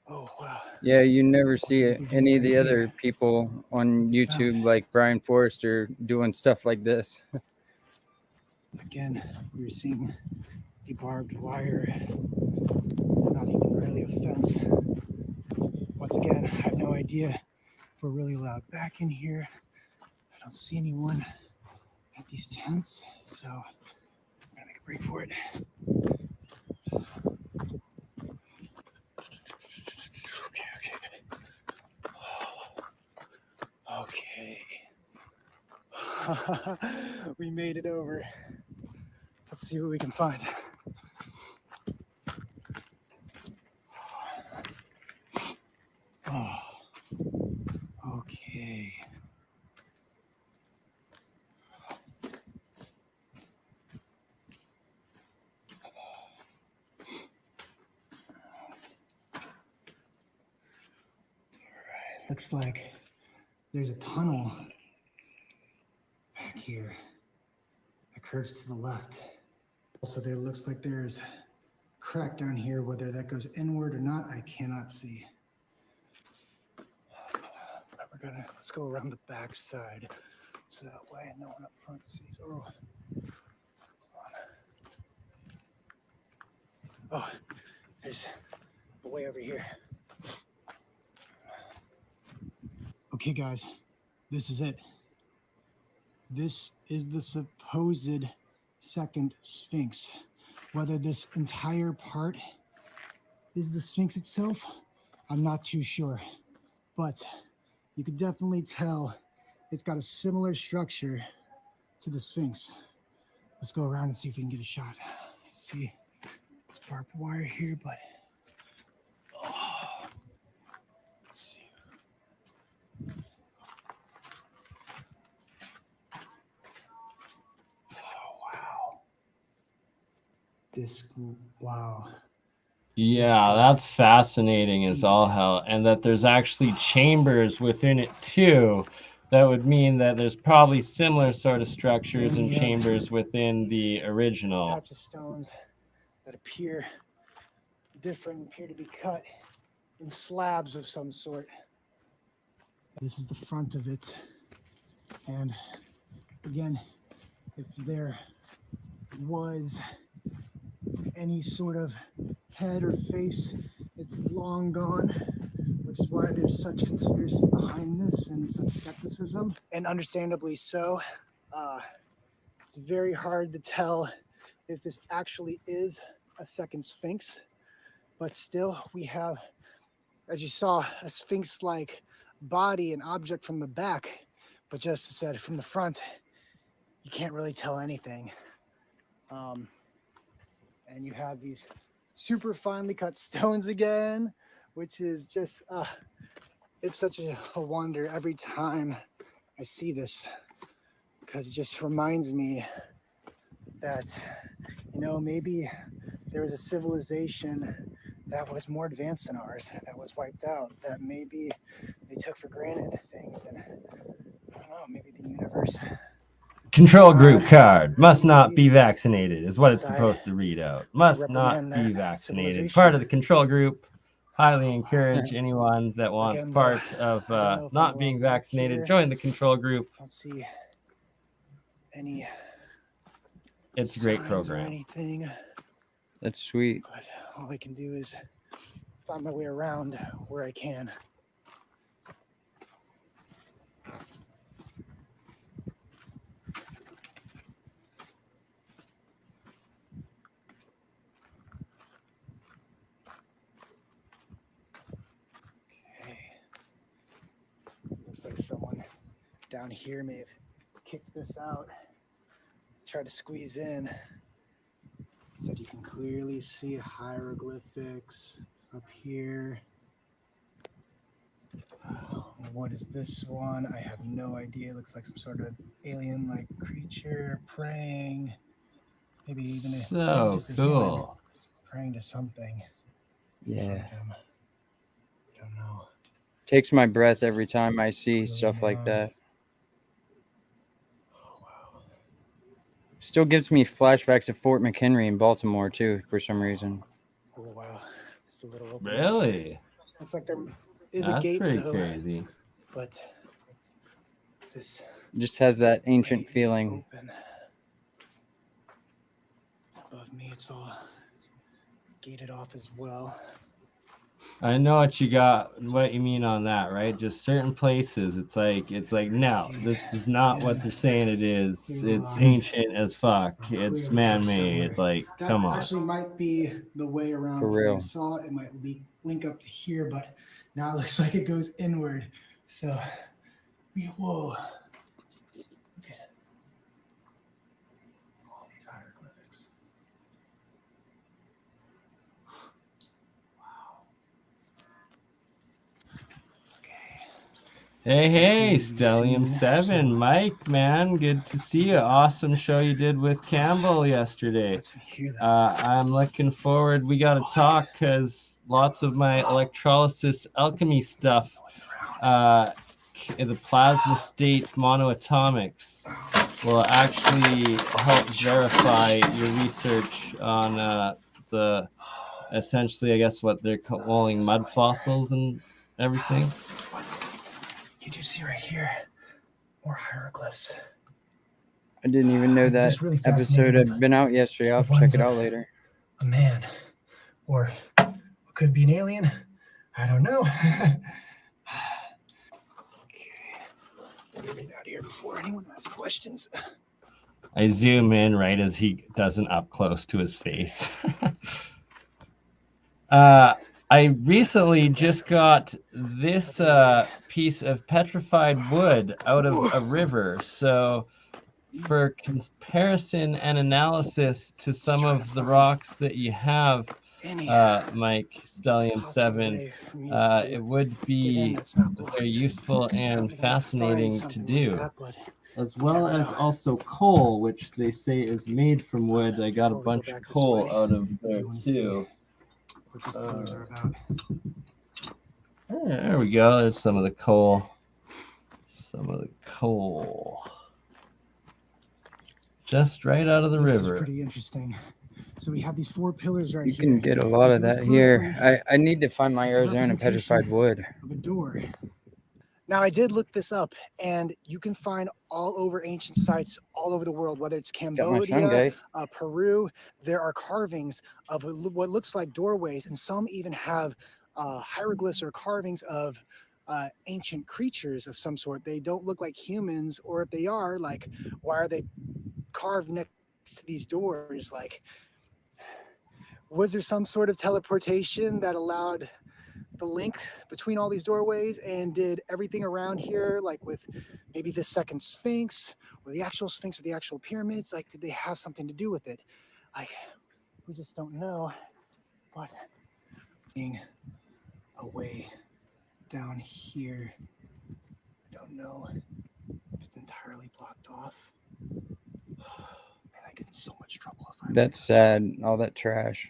Speaker 15: Oh wow.
Speaker 14: Yeah, you never see any of the other people on YouTube like Brian Forrester doing stuff like this.
Speaker 15: Again, we were seeing the barbed wire, not even really a fence. Once again, I have no idea if we're really allowed back in here. I don't see anyone at these tents, so I'm gonna make a break for it. Okay. We made it over. Let's see what we can find. Oh. Okay. Looks like there's a tunnel back here that curves to the left. Also, there looks like there's a crack down here. Whether that goes inward or not, I cannot see. But let's go around the back side so that way no one up front sees. Oh, there's a way over here. Okay, guys, this is it. This is the supposed second Sphinx. Whether this entire part is the Sphinx itself, I'm not too sure. But you could definitely tell it's got a similar structure to the Sphinx. Let's go around and see if we can get a shot. See, there's barbed wire here, but let's see. Wow.
Speaker 1: Yeah, that's fascinating as all hell. And that there's actually chambers within it too. That would mean that there's probably similar sort of structures and chambers within the original.
Speaker 15: Types of stones that appear different, appear to be cut in slabs of some sort. This is the front of it. And again, if there was any sort of head or face, it's long gone, which is why there's such conspiracy behind this and such skepticism, and understandably so. It's very hard to tell if this actually is a second Sphinx, but still we have, as you saw, a Sphinx-like body and object from the back, but just as I said, from the front, you can't really tell anything. And you have these super finely cut stones again, which is just, it's such a wonder every time I see this, because it just reminds me that, you know, maybe there was a civilization that was more advanced than ours, that was wiped out, that maybe they took for granted things, and I don't know, maybe the universe.
Speaker 1: Control group card. Must not be vaccinated is what it's supposed to read out. Must not be vaccinated. Part of the control group. Highly encourage anyone that wants part of not being vaccinated, join the control group.
Speaker 15: I don't see any.
Speaker 1: It's a great program.
Speaker 15: Anything.
Speaker 14: That's sweet.
Speaker 15: But all I can do is find my way around where I can. Looks like someone down here may have kicked this out, tried to squeeze in. Said you can clearly see hieroglyphics up here. What is this one? I have no idea. It looks like some sort of alien-like creature praying. Maybe even maybe just a human praying to something.
Speaker 14: Yeah.
Speaker 15: I don't know.
Speaker 14: Takes my breath every time I see stuff like that. Still gives me flashbacks of Fort McHenry in Baltimore too, for some reason.
Speaker 15: Oh wow! It's a little open.
Speaker 1: Really?
Speaker 15: Looks like there is a gate.
Speaker 1: That's pretty
Speaker 15: though,
Speaker 1: crazy.
Speaker 15: But this
Speaker 14: Just has that ancient feeling.
Speaker 15: open. Above me, it's all gated off as well.
Speaker 1: I know what you mean on that, right? Just certain places, it's like no, this is not what they're saying it is. It's ancient as fuck. It's man-made. Like,
Speaker 15: That
Speaker 1: come on.
Speaker 15: actually might be the way around.
Speaker 14: For
Speaker 15: from
Speaker 14: real.
Speaker 15: what I saw it might link up to here, but now it looks like it goes inward. So, whoa. Look at all these hieroglyphics.
Speaker 1: Hey, Stellium7, Mike, man, good to see you. Awesome show you did with Campbell yesterday. I'm looking forward. We got to talk because lots of my electrolysis alchemy stuff, the plasma state monoatomics. will actually help verify your research on the essentially, I guess, what they're calling mud fossils and everything.
Speaker 15: You do see right here more hieroglyphs.
Speaker 14: I didn't even know that
Speaker 15: Just really
Speaker 14: episode
Speaker 15: fascinated
Speaker 14: had been out yesterday. I'll
Speaker 15: the
Speaker 14: check
Speaker 15: ones
Speaker 14: it out
Speaker 15: of
Speaker 14: later.
Speaker 15: A man, or could be an alien. I don't know. Let's get out of here before anyone asks questions.
Speaker 1: I zoom in right as he does an up close to his face. I recently just got this piece of petrified wood out of a river. So for comparison and analysis to some of the rocks that you have, Mike Stellium 7, it would be very useful and fascinating to do, as well as also coal, which they say is made from wood. I got a bunch of coal out of there too.
Speaker 15: What these pillars are about.
Speaker 1: There we go. There's some of the coal. Some of the coal. Just right out of the
Speaker 15: This
Speaker 1: river.
Speaker 15: is pretty interesting. So we have these 4 pillars right here.
Speaker 14: You can get a lot of that here. I need to find my Arizona petrified wood.
Speaker 15: Of a door. Now, I did look this up, and you can find all over ancient sites all over the world, whether it's Cambodia, Peru. There are carvings of what looks like doorways, and some even have hieroglyphs or carvings of ancient creatures of some sort. They don't look like humans, or if they are, like, why are they carved next to these doors? Like, was there some sort of teleportation that allowed the link between all these doorways, and did everything around here, like with maybe the second Sphinx or the actual Sphinx or the actual pyramids, like, did they have something to do with it? Like, we just don't know. But being a way down here, I don't know if it's entirely blocked off. Man, I get in so much trouble if I.
Speaker 14: That's sad. All that trash.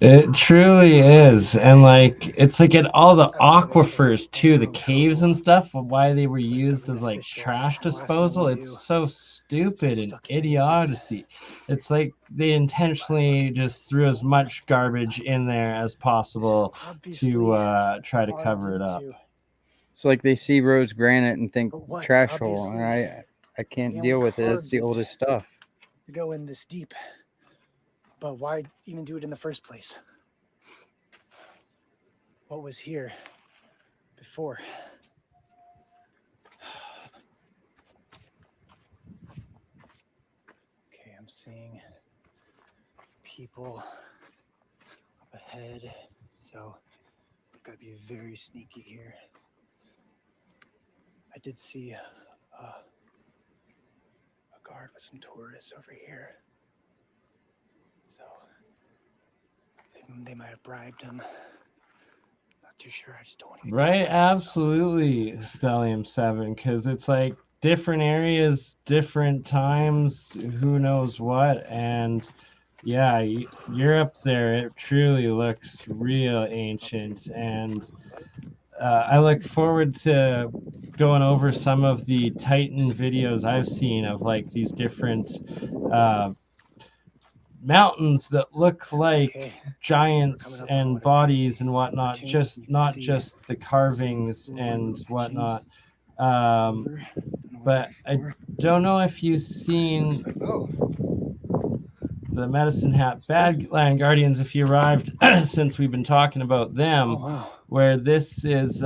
Speaker 1: It truly is. And like, it's like at all the aquifers too, the caves and stuff, why they were used as like trash disposal. It's so stupid and idiocy. It's like they intentionally just threw as much garbage in there as possible to try to cover it up.
Speaker 14: It's like they see rose granite and think trash hole, and I can't deal with it. It's the oldest stuff.
Speaker 15: To go in this deep. But why even do it in the first place? What was here before? Okay, I'm seeing people up ahead, so I've got to be very sneaky here. I did see a guard with some tourists over here. So they might have bribed him. Not too sure. I just don't want to.
Speaker 1: Right, absolutely, Stellium 7, because it's like different areas, different times, who knows what, and yeah, you're up there. It truly looks real ancient, and I look forward to going over some of the Titan videos I've seen of like these different mountains that look like giants and bodies and whatnot, not just the carvings and whatnot. But I don't know if you've seen the Medicine Hat Badlands Guardians, if you arrived since we've been talking about them, where this is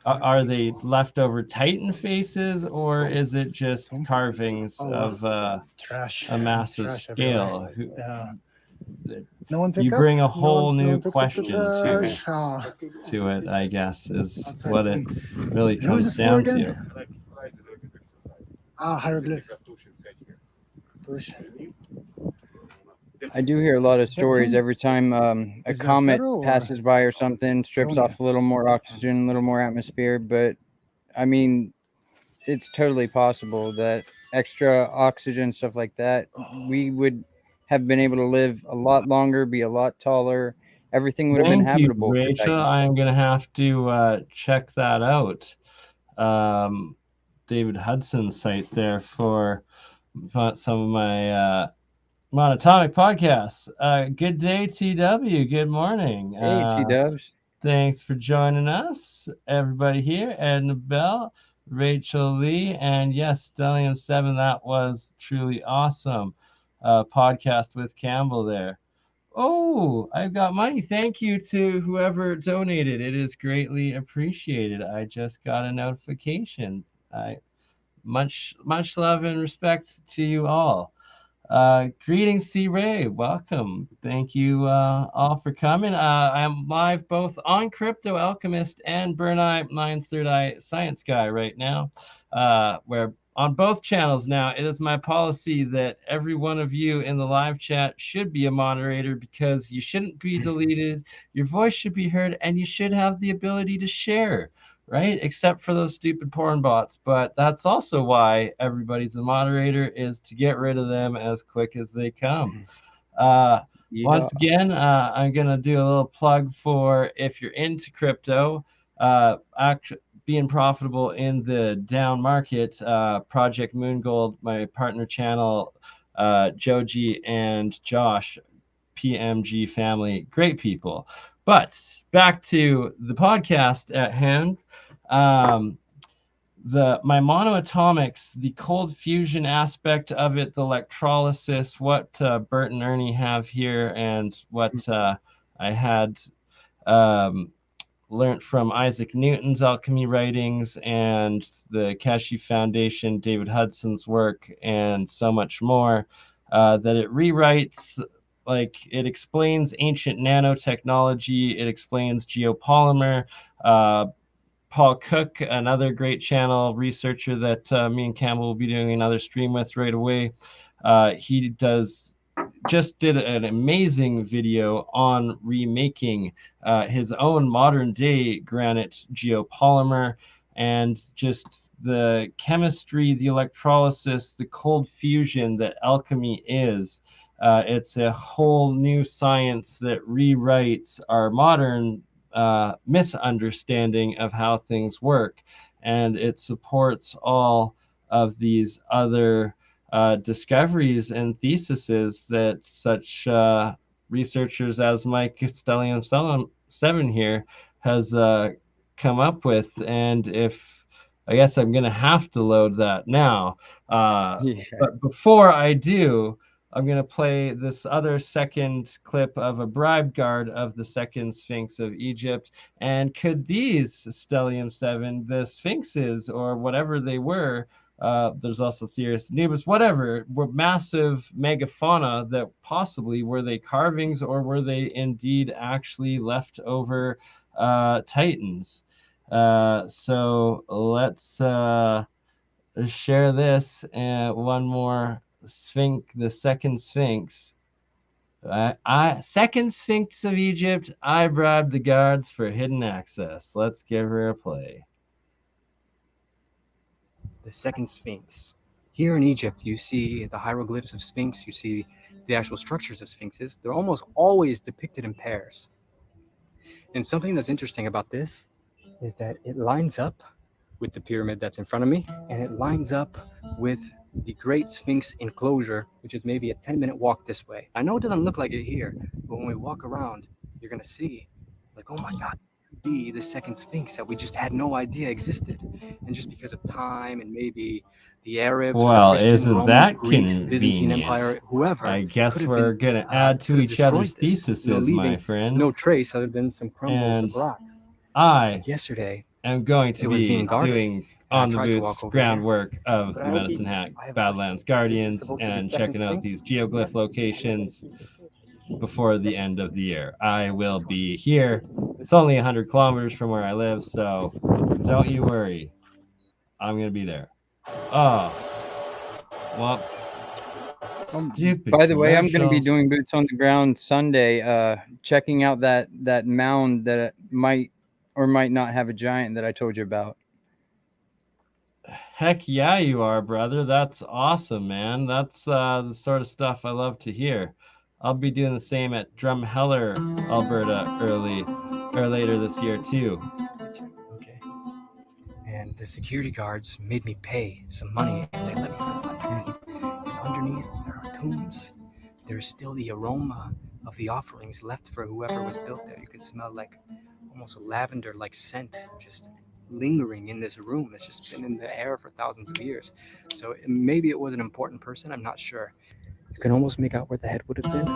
Speaker 1: are they leftover Titan faces, or is it just carvings of a massive scale?
Speaker 15: No one
Speaker 1: you bring a whole new question to it, I guess, is what it really comes down to.
Speaker 15: Hieroglyph.
Speaker 14: I do hear a lot of stories every time a comet passes by or something, strips off a little more oxygen, a little more atmosphere. But I mean, it's totally possible that extra oxygen, stuff like that, we would have been able to live a lot longer, be a lot taller. Everything would have been habitable.
Speaker 1: Rachel, I'm going to have to check that out. David Hudson's site there for some of my monatomic podcasts. Good day, TW. Good morning.
Speaker 14: Hey, T-Dubs.
Speaker 1: Thanks for joining us, everybody here. Edna Bell, Rachel Lee, and yes, Stellium 7. That was truly awesome. Podcast with Campbell there. Oh, I've got money. Thank you to whoever donated. It is greatly appreciated. I just got a notification. Much love and respect to you all. Greetings, C. Ray. Welcome. Thank you all for coming. I'm live both on Crypto Alchemist and BurnEye Minds3rdEye ScienceGuy right now, where on both channels now, it is my policy that every one of you in the live chat should be a moderator because you shouldn't be deleted, your voice should be heard, and you should have the ability to share. Right? Except for those stupid porn bots. But that's also why everybody's a moderator, is to get rid of them as quick as they come. Once again, I'm going to do a little plug for if you're into crypto, being profitable in the down market, Project Moongold, my partner channel, Joji and Josh, PMG family, great people. But back to the podcast at hand. My monoatomics, the cold fusion aspect of it, the electrolysis, what Bert and Ernie have here, and what I had learned from Isaac Newton's alchemy writings and the Cashew Foundation, David Hudson's work, and so much more, that it rewrites. Like, it explains ancient nanotechnology, it explains geopolymer. Paul Cook, another great channel researcher that me and Campbell will be doing another stream with right away. He just did an amazing video on remaking his own modern day granite geopolymer, and just the chemistry, the electrolysis, the cold fusion that alchemy is. It's a whole new science that rewrites our modern misunderstanding of how things work, and it supports all of these other discoveries and theses that such researchers as Mike Stellium 7 here has come up with. And if I guess I'm gonna have to load that now, but before I do, I'm going to play this other second clip of a bribe guard of the second Sphinx of Egypt. And could these Stellium 7, the Sphinxes, or whatever they were, there's also Theris Anubis, whatever, were massive megafauna that possibly, were they carvings or were they indeed actually leftover titans? So let's share this and one more. Sphinx, the second Sphinx. Second Sphinx of Egypt. I bribed the guards for hidden access. Let's give her a play.
Speaker 17: The second Sphinx. Here in Egypt, you see the hieroglyphs of Sphinx. You see the actual structures of Sphinxes. They're almost always depicted in pairs. And something that's interesting about this is that it lines up with the pyramid that's in front of me, and it lines up with the Great Sphinx enclosure, which is maybe a 10-minute walk this way. I know it doesn't look like it here, but when we walk around, you're gonna see, like, oh my God, be the second Sphinx that we just had no idea existed. And just because of time and maybe the Arabs,
Speaker 1: well,
Speaker 17: Christian,
Speaker 1: isn't
Speaker 17: Romans,
Speaker 1: that
Speaker 17: Greeks,
Speaker 1: convenient?
Speaker 17: Byzantine Empire, whoever,
Speaker 1: I guess we're gonna add to each other's theses, my friend.
Speaker 17: No trace other than some crumbles
Speaker 1: and
Speaker 17: of rocks.
Speaker 1: I
Speaker 17: yesterday
Speaker 1: am going to be doing on the boots groundwork of the Medicine Hat Badlands Guardians and checking out these geoglyph locations before the end of the year. I will be here. It's only 100 kilometers from where I live, so don't you worry. I'm going to be there. Oh, well, stupid
Speaker 14: by the way, I'm going to be
Speaker 1: commercials.
Speaker 14: doing boots on the ground Sunday, checking out that mound that might or might not have a giant that I told you about.
Speaker 1: Heck yeah, you are, brother. That's awesome, man. That's the sort of stuff I love to hear. I'll be doing the same at Drumheller, Alberta, later this year too.
Speaker 17: Okay. and the security guards made me pay some money, and they let me go underneath. And underneath there are tombs. There's still the aroma of the offerings left for whoever was built there. You can smell like almost a lavender-like scent just lingering in this room. It's just been in the air for thousands of years. So maybe it was an important person. I'm not sure. You can almost make out where the head would have been.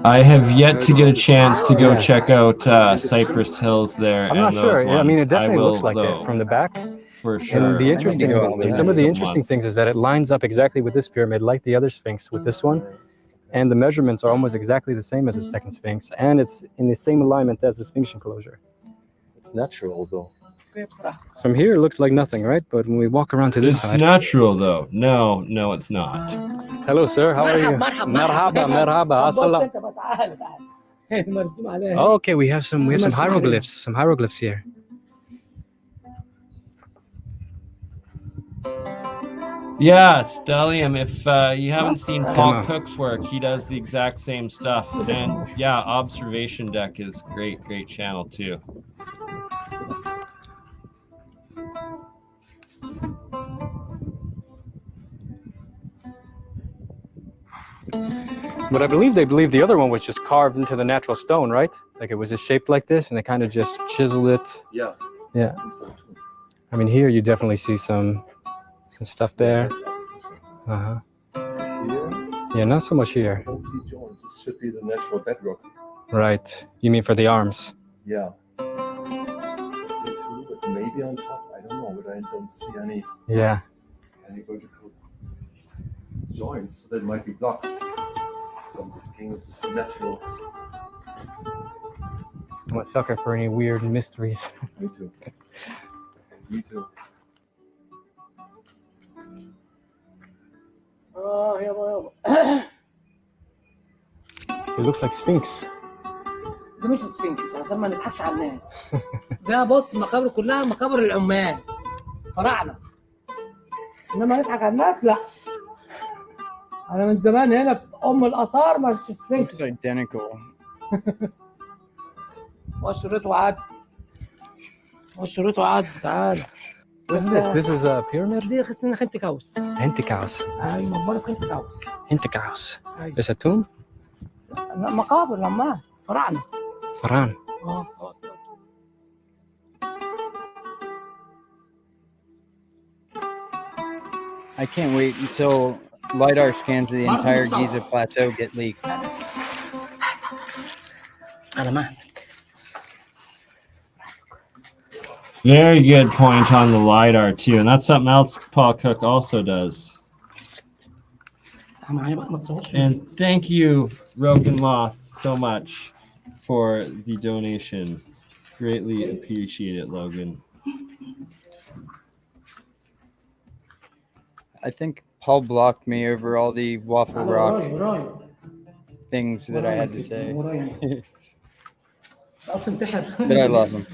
Speaker 1: I have yet to get a chance to go check out Cypress Hills there.
Speaker 17: I'm not sure. I mean, it definitely looks like
Speaker 1: though,
Speaker 17: it from the back.
Speaker 1: for sure.
Speaker 17: And the interesting, some of the interesting things is that it lines up exactly with this pyramid, like the other Sphinx with this one. And the measurements are almost exactly the same as the second Sphinx. And it's in the same alignment as the Sphinx enclosure.
Speaker 18: It's natural, though.
Speaker 17: From here, it looks like nothing, right? But when we walk around to this side...
Speaker 1: It's natural, though. No, it's not.
Speaker 17: Hello, sir. How are you? Marhaba. Oh, okay, we have some hieroglyphs. Some hieroglyphs here.
Speaker 1: Yeah, Stellium, if you haven't seen Paul Cook's work, he does the exact same stuff. And yeah, Observation Deck is great channel too.
Speaker 17: But I believe they believe the other one was just carved into the natural stone, right? Like it was just shaped like this, and they kind of just chiseled it.
Speaker 18: Yeah.
Speaker 17: Yeah. I mean, here you definitely see some stuff there.
Speaker 18: Here?
Speaker 17: Yeah, not so much here.
Speaker 18: I don't see joints. This should be the natural bedrock.
Speaker 17: Right. You mean for the arms?
Speaker 18: Yeah. But maybe on top. I don't know, but I don't see any.
Speaker 17: Yeah.
Speaker 18: Any vertical joints. So that might be blocks. So I'm thinking it's natural.
Speaker 17: I'm a sucker for any weird mysteries.
Speaker 18: Me too. Me too.
Speaker 17: It looks like Sphinx.
Speaker 19: ده مش سفنكس عشان ما نضحكش على الناس. ده بص مقابر كلها مقابر العمال فراعنه. انما نضحك على الناس لا. انا من زمان هنا في الاثار مش سفنكس.
Speaker 14: It's identical.
Speaker 19: وشريته عاد. تعال.
Speaker 17: What's this? This is a pyramid?
Speaker 19: دي خصنا خنتكاوس.
Speaker 17: Hentikaus.
Speaker 19: ايوه مقبره خنتكاوس.
Speaker 17: Hentikaus. It's a tomb?
Speaker 19: مقابر العمال فراعنه.
Speaker 17: Faram.
Speaker 14: I can't wait until LiDAR scans of the entire Giza Plateau get leaked.
Speaker 1: Very good point on the LiDAR too, and that's something else Paul Cook also does. And thank you, Rogan Loft, so much for the donation. Greatly appreciate it, Logan.
Speaker 14: I think Paul blocked me over all the Waffle Rock things that I had to say. But I love him.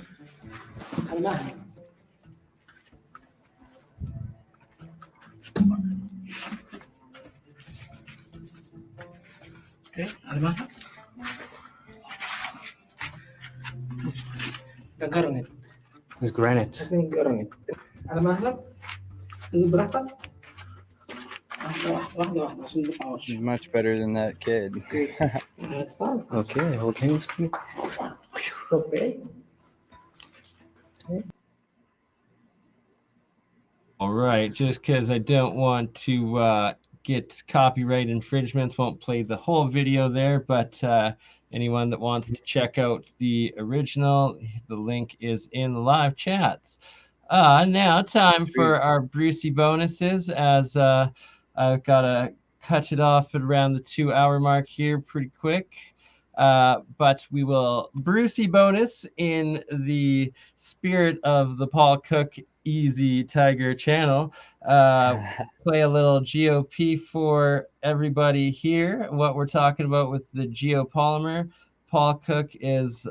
Speaker 19: ده جرنت.
Speaker 17: It's granite.
Speaker 19: جرنت. على مهلك. لازم براحتك. واحدة عشان ما تقعش.
Speaker 14: He's much better than that kid.
Speaker 17: Okay, hold hands.
Speaker 19: Okay.
Speaker 1: All right, just because I don't want to get copyright infringements, won't play the whole video there, but anyone that wants to check out the original, the link is in the live chats. Now time for our Brucey bonuses, as I've got to cut it off at around the 2-hour mark here pretty quick. But we will Brucey bonus in the spirit of the Paul Cook Easy Tiger channel. Play a little GOP for everybody here. What we're talking about with the Geopolymer. Paul Cook is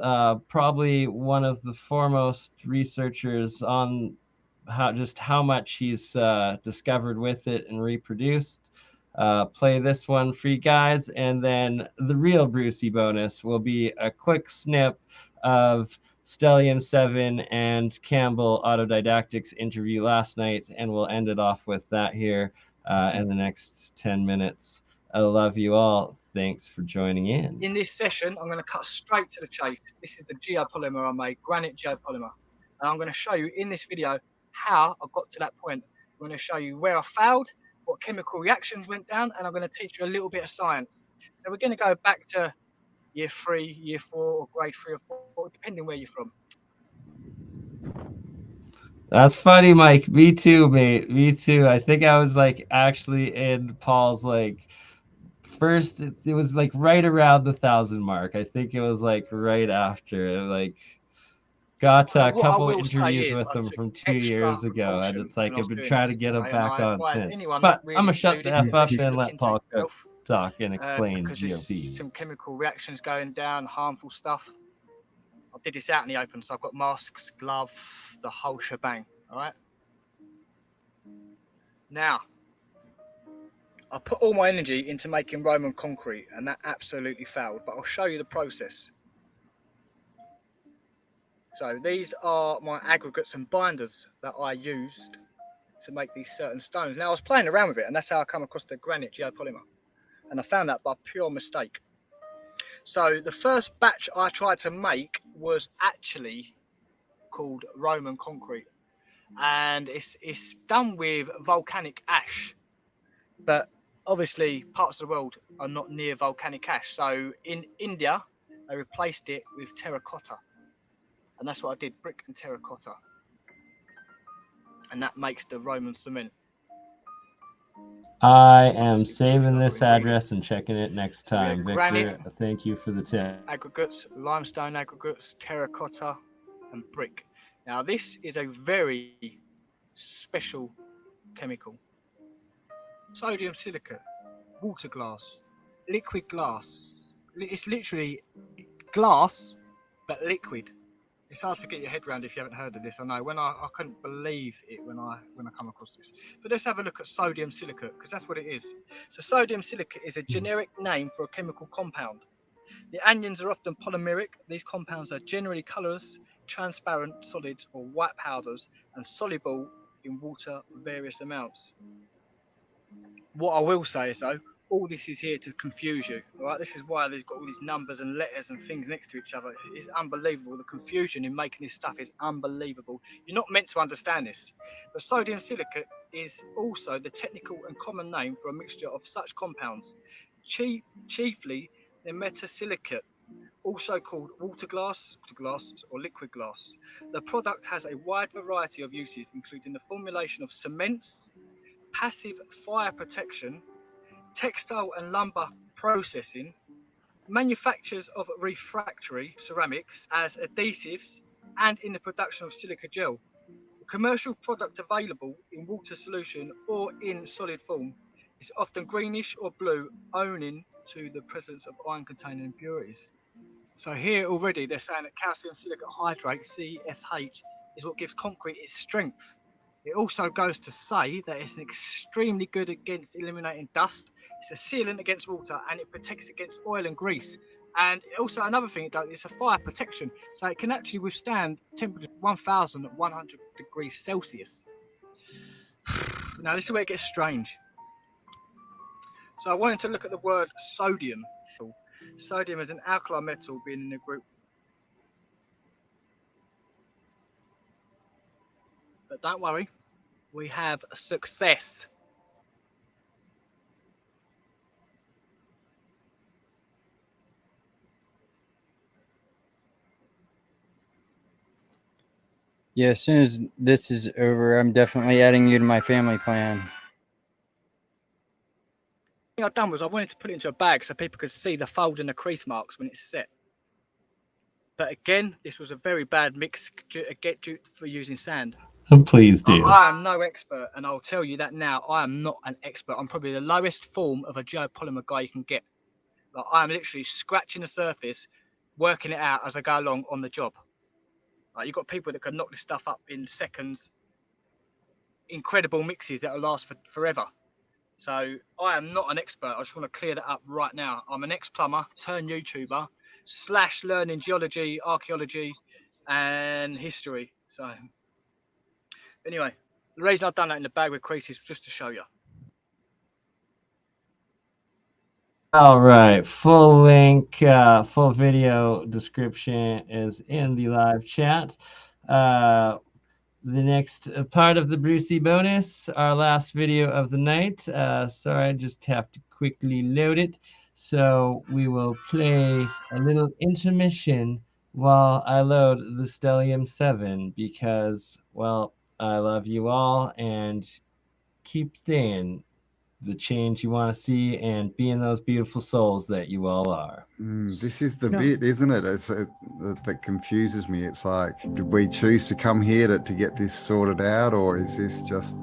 Speaker 1: probably one of the foremost researchers on how much he's discovered with it and reproduced. play this one for you guys, and then the real Brucey bonus will be a quick snip of Stellium 7 and Campbell Autodidactics interview last night, and we'll end it off with that here in the next 10 minutes. I love you all. Thanks for joining in.
Speaker 20: In this session, I'm going to cut straight to the chase. This is the geopolymer I made, granite geopolymer. And I'm going to show you in this video how I got to that point. I'm going to show you where I failed, what chemical reactions went down, and I'm going to teach you a little bit of science. So we're going to go back to year 3, year 4, or grade 3 or 4, depending where you're from.
Speaker 1: That's funny, Mike. Me too, mate. Me too. I think I was like actually in Paul's like first. It was like right around the 1,000 mark. I think it was like right after. Like got a couple interviews with him from 2 years ago, and it's like I've been trying to get him back on since. But I'm gonna shut the F up and let Paul talk and explain GOP.
Speaker 20: Some chemical reactions going down, harmful stuff. I did this out in the open, so I've got masks, glove, the whole shebang. All right. Now, I put all my energy into making Roman concrete, and that absolutely failed. But I'll show you the process. So these are my aggregates and binders that I used to make these certain stones. Now I was playing around with it, and that's how I come across the granite geopolymer. And I found that by pure mistake. So the first batch I tried to make was actually called Roman concrete. And it's done with volcanic ash. But obviously parts of the world are not near volcanic ash. So in India, they replaced it with terracotta. And that's what I did, brick and terracotta. And that makes the Roman cement.
Speaker 1: I am saving this address and checking it next time. Victor, thank you for the tip.
Speaker 20: Aggregates, limestone aggregates, terracotta, and brick. Now this is a very special chemical. Sodium silicate, water glass, liquid glass. It's literally glass, but liquid. It's hard to get your head around if you haven't heard of this. I know. I couldn't believe it when I come across this. But let's have a look at sodium silicate, because that's what it is. So sodium silicate is a generic name for a chemical compound. The anions are often polymeric. These compounds are generally colorless, transparent solids or white powders, and soluble in water various amounts. What I will say is though, all this is here to confuse you, all right? This is why they've got all these numbers and letters and things next to each other. It's unbelievable. The confusion in making this stuff is unbelievable. You're not meant to understand this. But sodium silicate is also the technical and common name for a mixture of such compounds, chiefly the metasilicate, also called water glass or liquid glass. The product has a wide variety of uses, including the formulation of cements, passive fire protection, textile and lumber processing, manufactures of refractory ceramics as adhesives, and in the production of silica gel. The commercial product available in water solution or in solid form is often greenish or blue, owing to the presence of iron-containing impurities. So here already they're saying that calcium silicate hydrate, CSH, is what gives concrete its strength. It also goes to say that it's extremely good against eliminating dust. It's a sealant against water, and it protects against oil and grease. And also another thing it does, it's a fire protection. So it can actually withstand temperature 1,100 degrees Celsius. Now this is where it gets strange. So I wanted to look at the word sodium. Sodium is an alkali metal being in a group. But don't worry, we have success.
Speaker 14: Yeah, as soon as this is over, I'm definitely adding you to my family plan.
Speaker 20: What I've done was I wanted to put it into a bag so people could see the fold and the crease marks when it's set. But again, this was a very bad mix for using sand.
Speaker 1: Please do.
Speaker 20: I am no expert, and I'll tell you that now. I am not an expert. I'm probably the lowest form of a geopolymer guy you can get. Like, I'm literally scratching the surface, working it out as I go along on the job. Like, you've got people that can knock this stuff up in seconds. Incredible mixes that will last for forever. So I am not an expert. I just want to clear that up right now. I'm an ex-plumber turned YouTuber / learning geology, archaeology, and history. So anyway, the reason I've done that in the bag with creases was just to show you.
Speaker 1: All right, full link, full video description is in the live chat. The next part of the Brucey bonus, our last video of the night. Sorry, I just have to quickly load it. So we will play a little intermission while I load the Stellium 7 because, well, I love you all and keep staying the change you want to see and being those beautiful souls that you all are.
Speaker 3: This is the bit, isn't it? That confuses me. It's like, did we choose to come here to get this sorted out, or is this just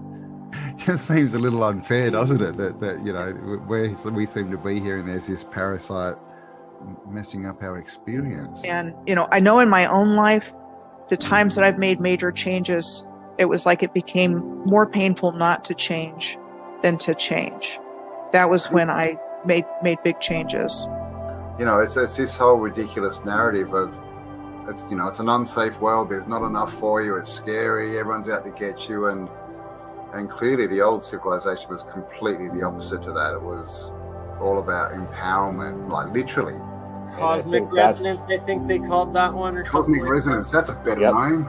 Speaker 3: seems a little unfair, doesn't it? That you know, we seem to be here and there's this parasite messing up our experience.
Speaker 21: And you know, I know in my own life, the times that I've made major changes, it was like it became more painful not to change than to change. That was when I made big changes.
Speaker 3: You know, it's this whole ridiculous narrative of it's an unsafe world. There's not enough for you. It's scary. Everyone's out to get you, and clearly the old civilization was completely the opposite to that. It was all about empowerment, like literally.
Speaker 11: Cosmic resonance, I think they called that one, or
Speaker 3: cosmic resonance. That's a better name.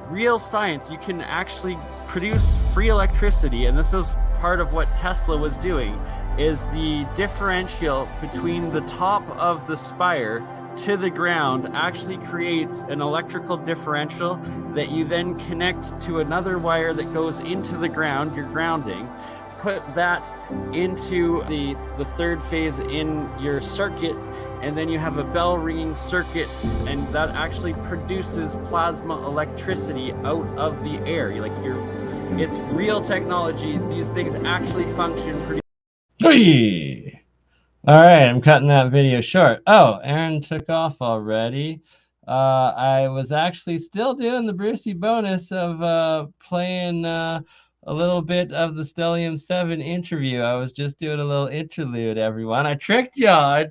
Speaker 12: Real science, you can actually produce free electricity, and this is part of what Tesla was doing, is the differential between the top of the spire to the ground actually creates an electrical differential that you then connect to another wire that goes into the ground, your grounding, put that into the third phase in your circuit, and then you have a bell ringing circuit, and that actually produces plasma electricity out of the air. It's real technology. These things actually function.
Speaker 1: Hey! All right, I'm cutting that video short. Oh, Aaron took off already. I was actually still doing the Brucey bonus of playing a little bit of the Stellium 7 interview. I was just doing a little interlude, everyone. I tricked y'all.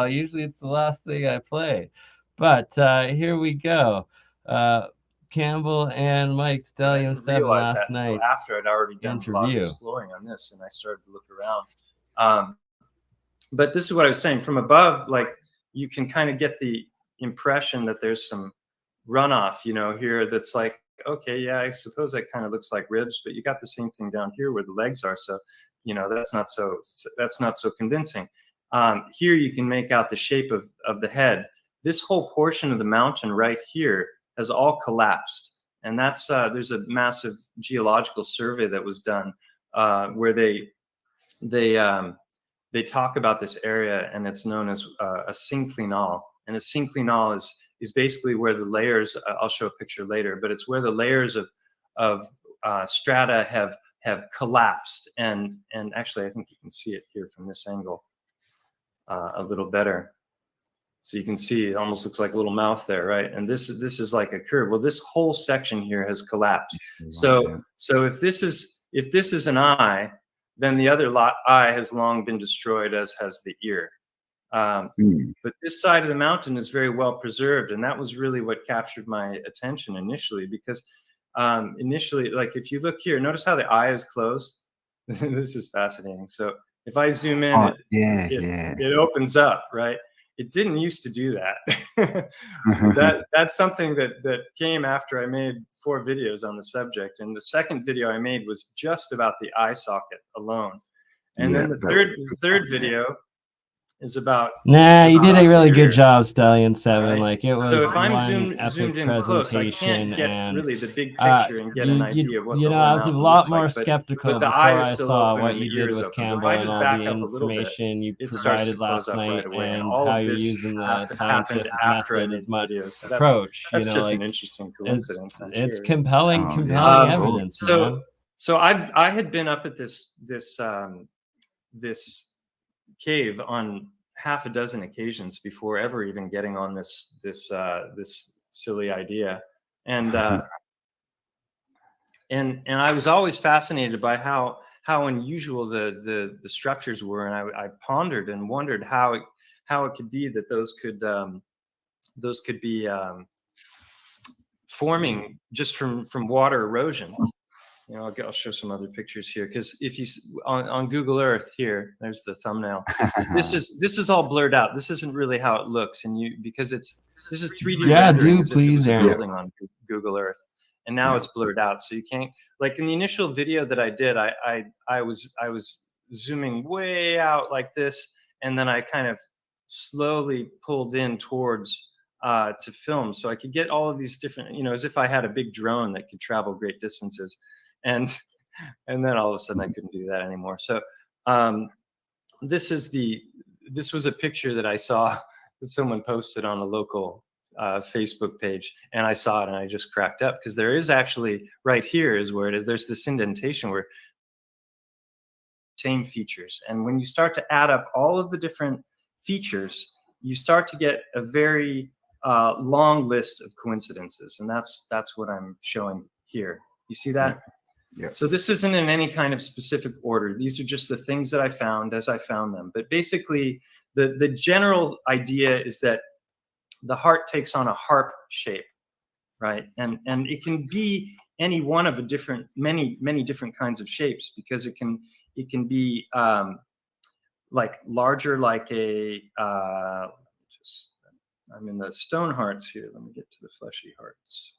Speaker 1: Usually it's the last thing I play. But here we go. Campbell and Mike Stellium 7 last night.
Speaker 22: After I'd already done a lot of exploring on this, and I started to look around. But this is what I was saying. From above, like, you can kind of get the impression that there's some runoff, here that's like, okay, yeah, I suppose that kind of looks like ribs, but you got the same thing down here where the legs are. So, that's not so convincing. Here you can make out the shape of the head. This whole portion of the mountain right here has all collapsed. And that's, there's a massive geological survey that was done where they talk about this area, and it's known as a synclinal. And a synclinal is basically where the layers, I'll show a picture later, but it's where the layers of strata have collapsed. And actually, I think you can see it here from this angle a little better. So you can see it almost looks like a little mouth there, right? And this is like a curve. Well, this whole section here has collapsed. So if this is an eye, then the other eye has long been destroyed, as has the ear. But this side of the mountain is very well preserved, and that was really what captured my attention initially, because initially, like, if you look here, notice how the eye is closed. This is fascinating. So if I zoom in, it opens up, right? It didn't used to do that. That's something that came after I made 4 videos on the subject, and the second video I made was just about the eye socket alone. And then the third video is about.
Speaker 1: Nah, you did a really good job, Stellium 7.
Speaker 22: Right.
Speaker 1: Like, it was
Speaker 22: so if I'm
Speaker 1: one
Speaker 22: zoomed in
Speaker 1: epic
Speaker 22: close, I can't get
Speaker 1: and,
Speaker 22: really the big picture and get an idea of what the whole
Speaker 1: I was a
Speaker 22: mountain
Speaker 1: lot
Speaker 22: looks
Speaker 1: more
Speaker 22: like,
Speaker 1: skeptical
Speaker 22: but the
Speaker 1: before
Speaker 22: eye is
Speaker 1: I
Speaker 22: still
Speaker 1: saw
Speaker 22: open
Speaker 1: what
Speaker 22: and the
Speaker 1: you
Speaker 22: ear
Speaker 1: did
Speaker 22: is
Speaker 1: with
Speaker 22: open. If
Speaker 1: Campbell
Speaker 22: I
Speaker 1: and
Speaker 22: just
Speaker 1: all
Speaker 22: back
Speaker 1: the
Speaker 22: up a little bit,
Speaker 1: information you
Speaker 22: it starts
Speaker 1: provided
Speaker 22: to close
Speaker 1: last
Speaker 22: up
Speaker 1: night
Speaker 22: right away,
Speaker 1: and
Speaker 22: all
Speaker 1: how
Speaker 22: of
Speaker 1: you're
Speaker 22: this
Speaker 1: using the
Speaker 22: happened
Speaker 1: scientific
Speaker 22: after I
Speaker 1: method
Speaker 22: made
Speaker 1: as much
Speaker 22: videos. So
Speaker 1: approach.
Speaker 22: That's just
Speaker 1: like,
Speaker 22: an interesting coincidence.
Speaker 1: It's compelling evidence.
Speaker 22: So I had been up at this cave on half a dozen occasions before ever even getting on this silly idea, and I was always fascinated by how how unusual the structures were, and I pondered and wondered how it could be that those could be forming just from water erosion. You know, I'll show some other pictures here, because if you on Google Earth here, there's the thumbnail. This is all blurred out. This isn't really how it looks, and because this is 3D rendering as if it was a building on Google Earth, and now it's blurred out, so you can't, like in the initial video that I did, I was zooming way out like this, and then I kind of slowly pulled in towards to film, so I could get all of these different, you know, as if I had a big drone that could travel great distances. And then all of a sudden I couldn't do that anymore. So this was a picture that I saw that someone posted on a local Facebook page, and I saw it and I just cracked up, because there is actually, right here is where it is, there's this indentation where same features. And when you start to add up all of the different features, you start to get a very long list of coincidences. And that's what I'm showing here. You see that?
Speaker 3: Yeah.
Speaker 22: So this isn't in any kind of specific order. These are just the things that I found as I found them. But basically, the general idea is that the heart takes on a harp shape, right? And it can be any one of many different kinds of shapes, because it can be like larger, like a I'm in the stone hearts here. Let me get to the fleshy hearts.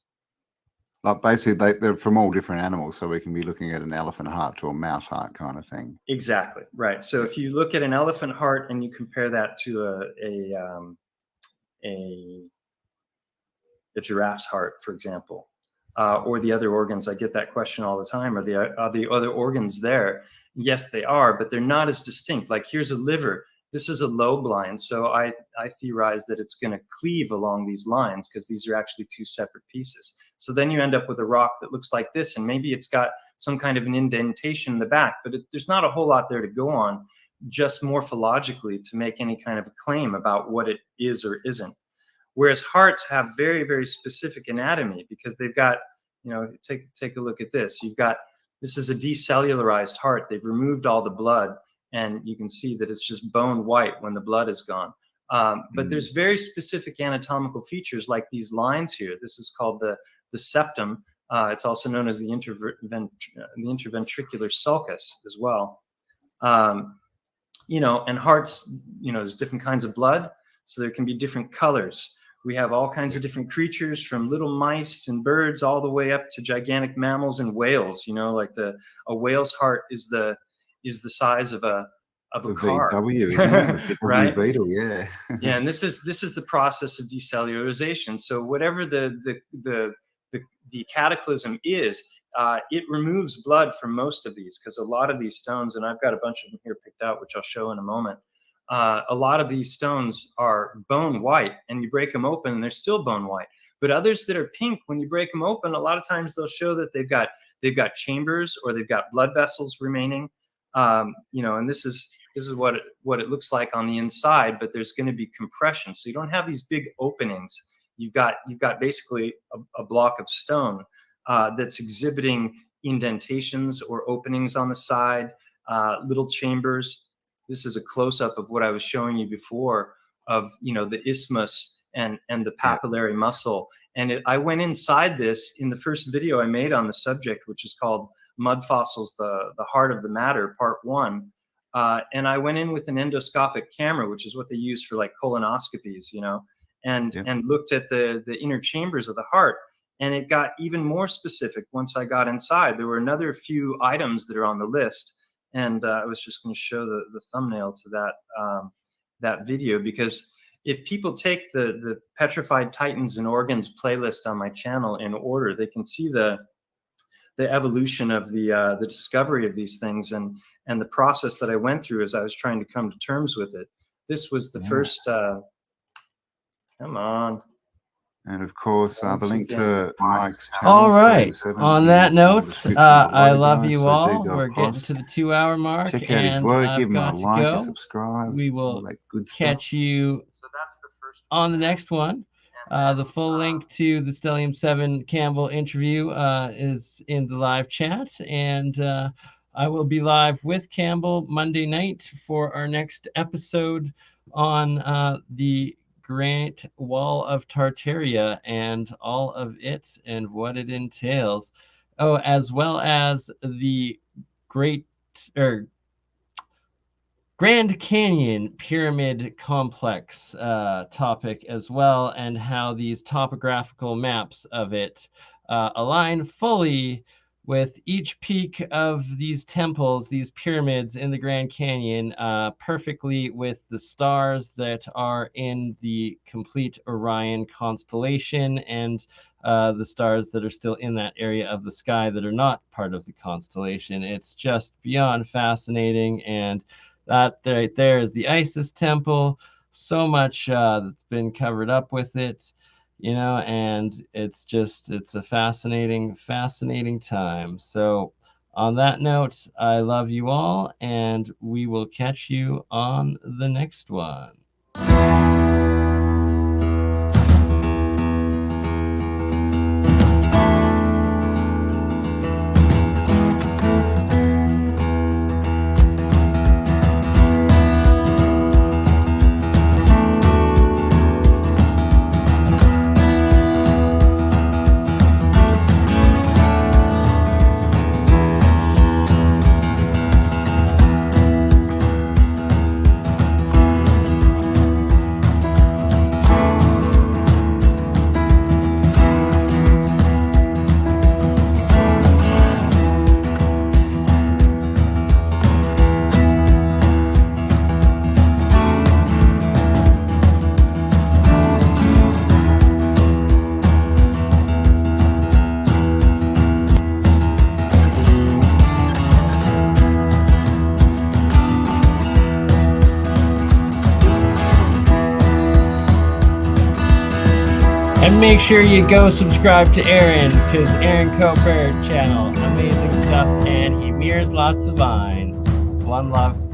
Speaker 3: Like basically, they're from all different animals, so we can be looking at an elephant heart to a mouse heart kind of thing.
Speaker 22: Exactly, right. So if you look at an elephant heart and you compare that to a giraffe's heart, for example, or the other organs, I get that question all the time. Are the other organs there? Yes, they are, but they're not as distinct. Like here's a liver. This is a lobe line, so I theorize that it's going to cleave along these lines, because these are actually two separate pieces. So then you end up with a rock that looks like this, and maybe it's got some kind of an indentation in the back, but there's not a whole lot there to go on, just morphologically, to make any kind of a claim about what it is or isn't. Whereas hearts have very, very specific anatomy, because they've got, you know, take a look at this. This is a decellularized heart. They've removed all the blood, and you can see that it's just bone white when the blood is gone. But there's very specific anatomical features like these lines here. This is called the septum. It's also known as the interventricular sulcus as well. You know, and hearts, you know, there's different kinds of blood, so there can be different colors. We have all kinds of different creatures, from little mice and birds all the way up to gigantic mammals and whales. You know, like a whale's heart is the size of a car.
Speaker 3: VW,
Speaker 22: right?
Speaker 3: Beetle, yeah.
Speaker 22: Yeah, and this is the process of decellularization. So whatever the cataclysm is, it removes blood from most of these, because a lot of these stones, and I've got a bunch of them here picked out, which I'll show in a moment. A lot of these stones are bone white, and you break them open and they're still bone white. But others that are pink, when you break them open, a lot of times they'll show that they've got chambers, or they've got blood vessels remaining. You know, and this is what it looks like on the inside, but there's going to be compression, so you don't have these big openings. You've got basically a block of stone that's exhibiting indentations or openings on the side, little chambers. This is a close-up of what I was showing you before of, you know, the isthmus and the papillary muscle. And I went inside this in the first video I made on the subject, which is called Mud Fossils, the Heart of the Matter, Part 1. And I went in with an endoscopic camera, which is what they use for like colonoscopies, you know, and looked at the inner chambers of the heart. And it got even more specific once I got inside. There were another few items that are on the list. And I was just going to show the thumbnail to that video, because if people take the Petrified Titans and Organs playlist on my channel in order, they can see the evolution of the discovery of these things and the process that I went through as I was trying to come to terms with it. This was the first. Come on.
Speaker 3: And of course, the link to Mike's channel.
Speaker 1: All right. On that note, I love you all. We're getting to the 2-hour mark.
Speaker 3: Check out his work. Give him a like,
Speaker 1: a
Speaker 3: subscribe.
Speaker 1: We will catch you on the next one. The full link to the Stellium 7 Campbell interview is in the live chat. And I will be live with Campbell Monday night for our next episode on the Great Wall of Tartaria and all of it and what it entails. Oh, as well as the Grand Canyon Pyramid Complex topic as well, and how these topographical maps of it align fully with each peak of these temples, these pyramids in the Grand Canyon, perfectly with the stars that are in the complete Orion constellation and the stars that are still in that area of the sky that are not part of the constellation. It's just beyond fascinating, and that right there is the Isis temple. So much that's been covered up with it, you know, and it's a fascinating time. So on that note, I love you all, and we will catch you on the next one. And make sure you go subscribe to Aaron, because Aaron Coper channel, amazing stuff, and he mirrors lots of vine. One love.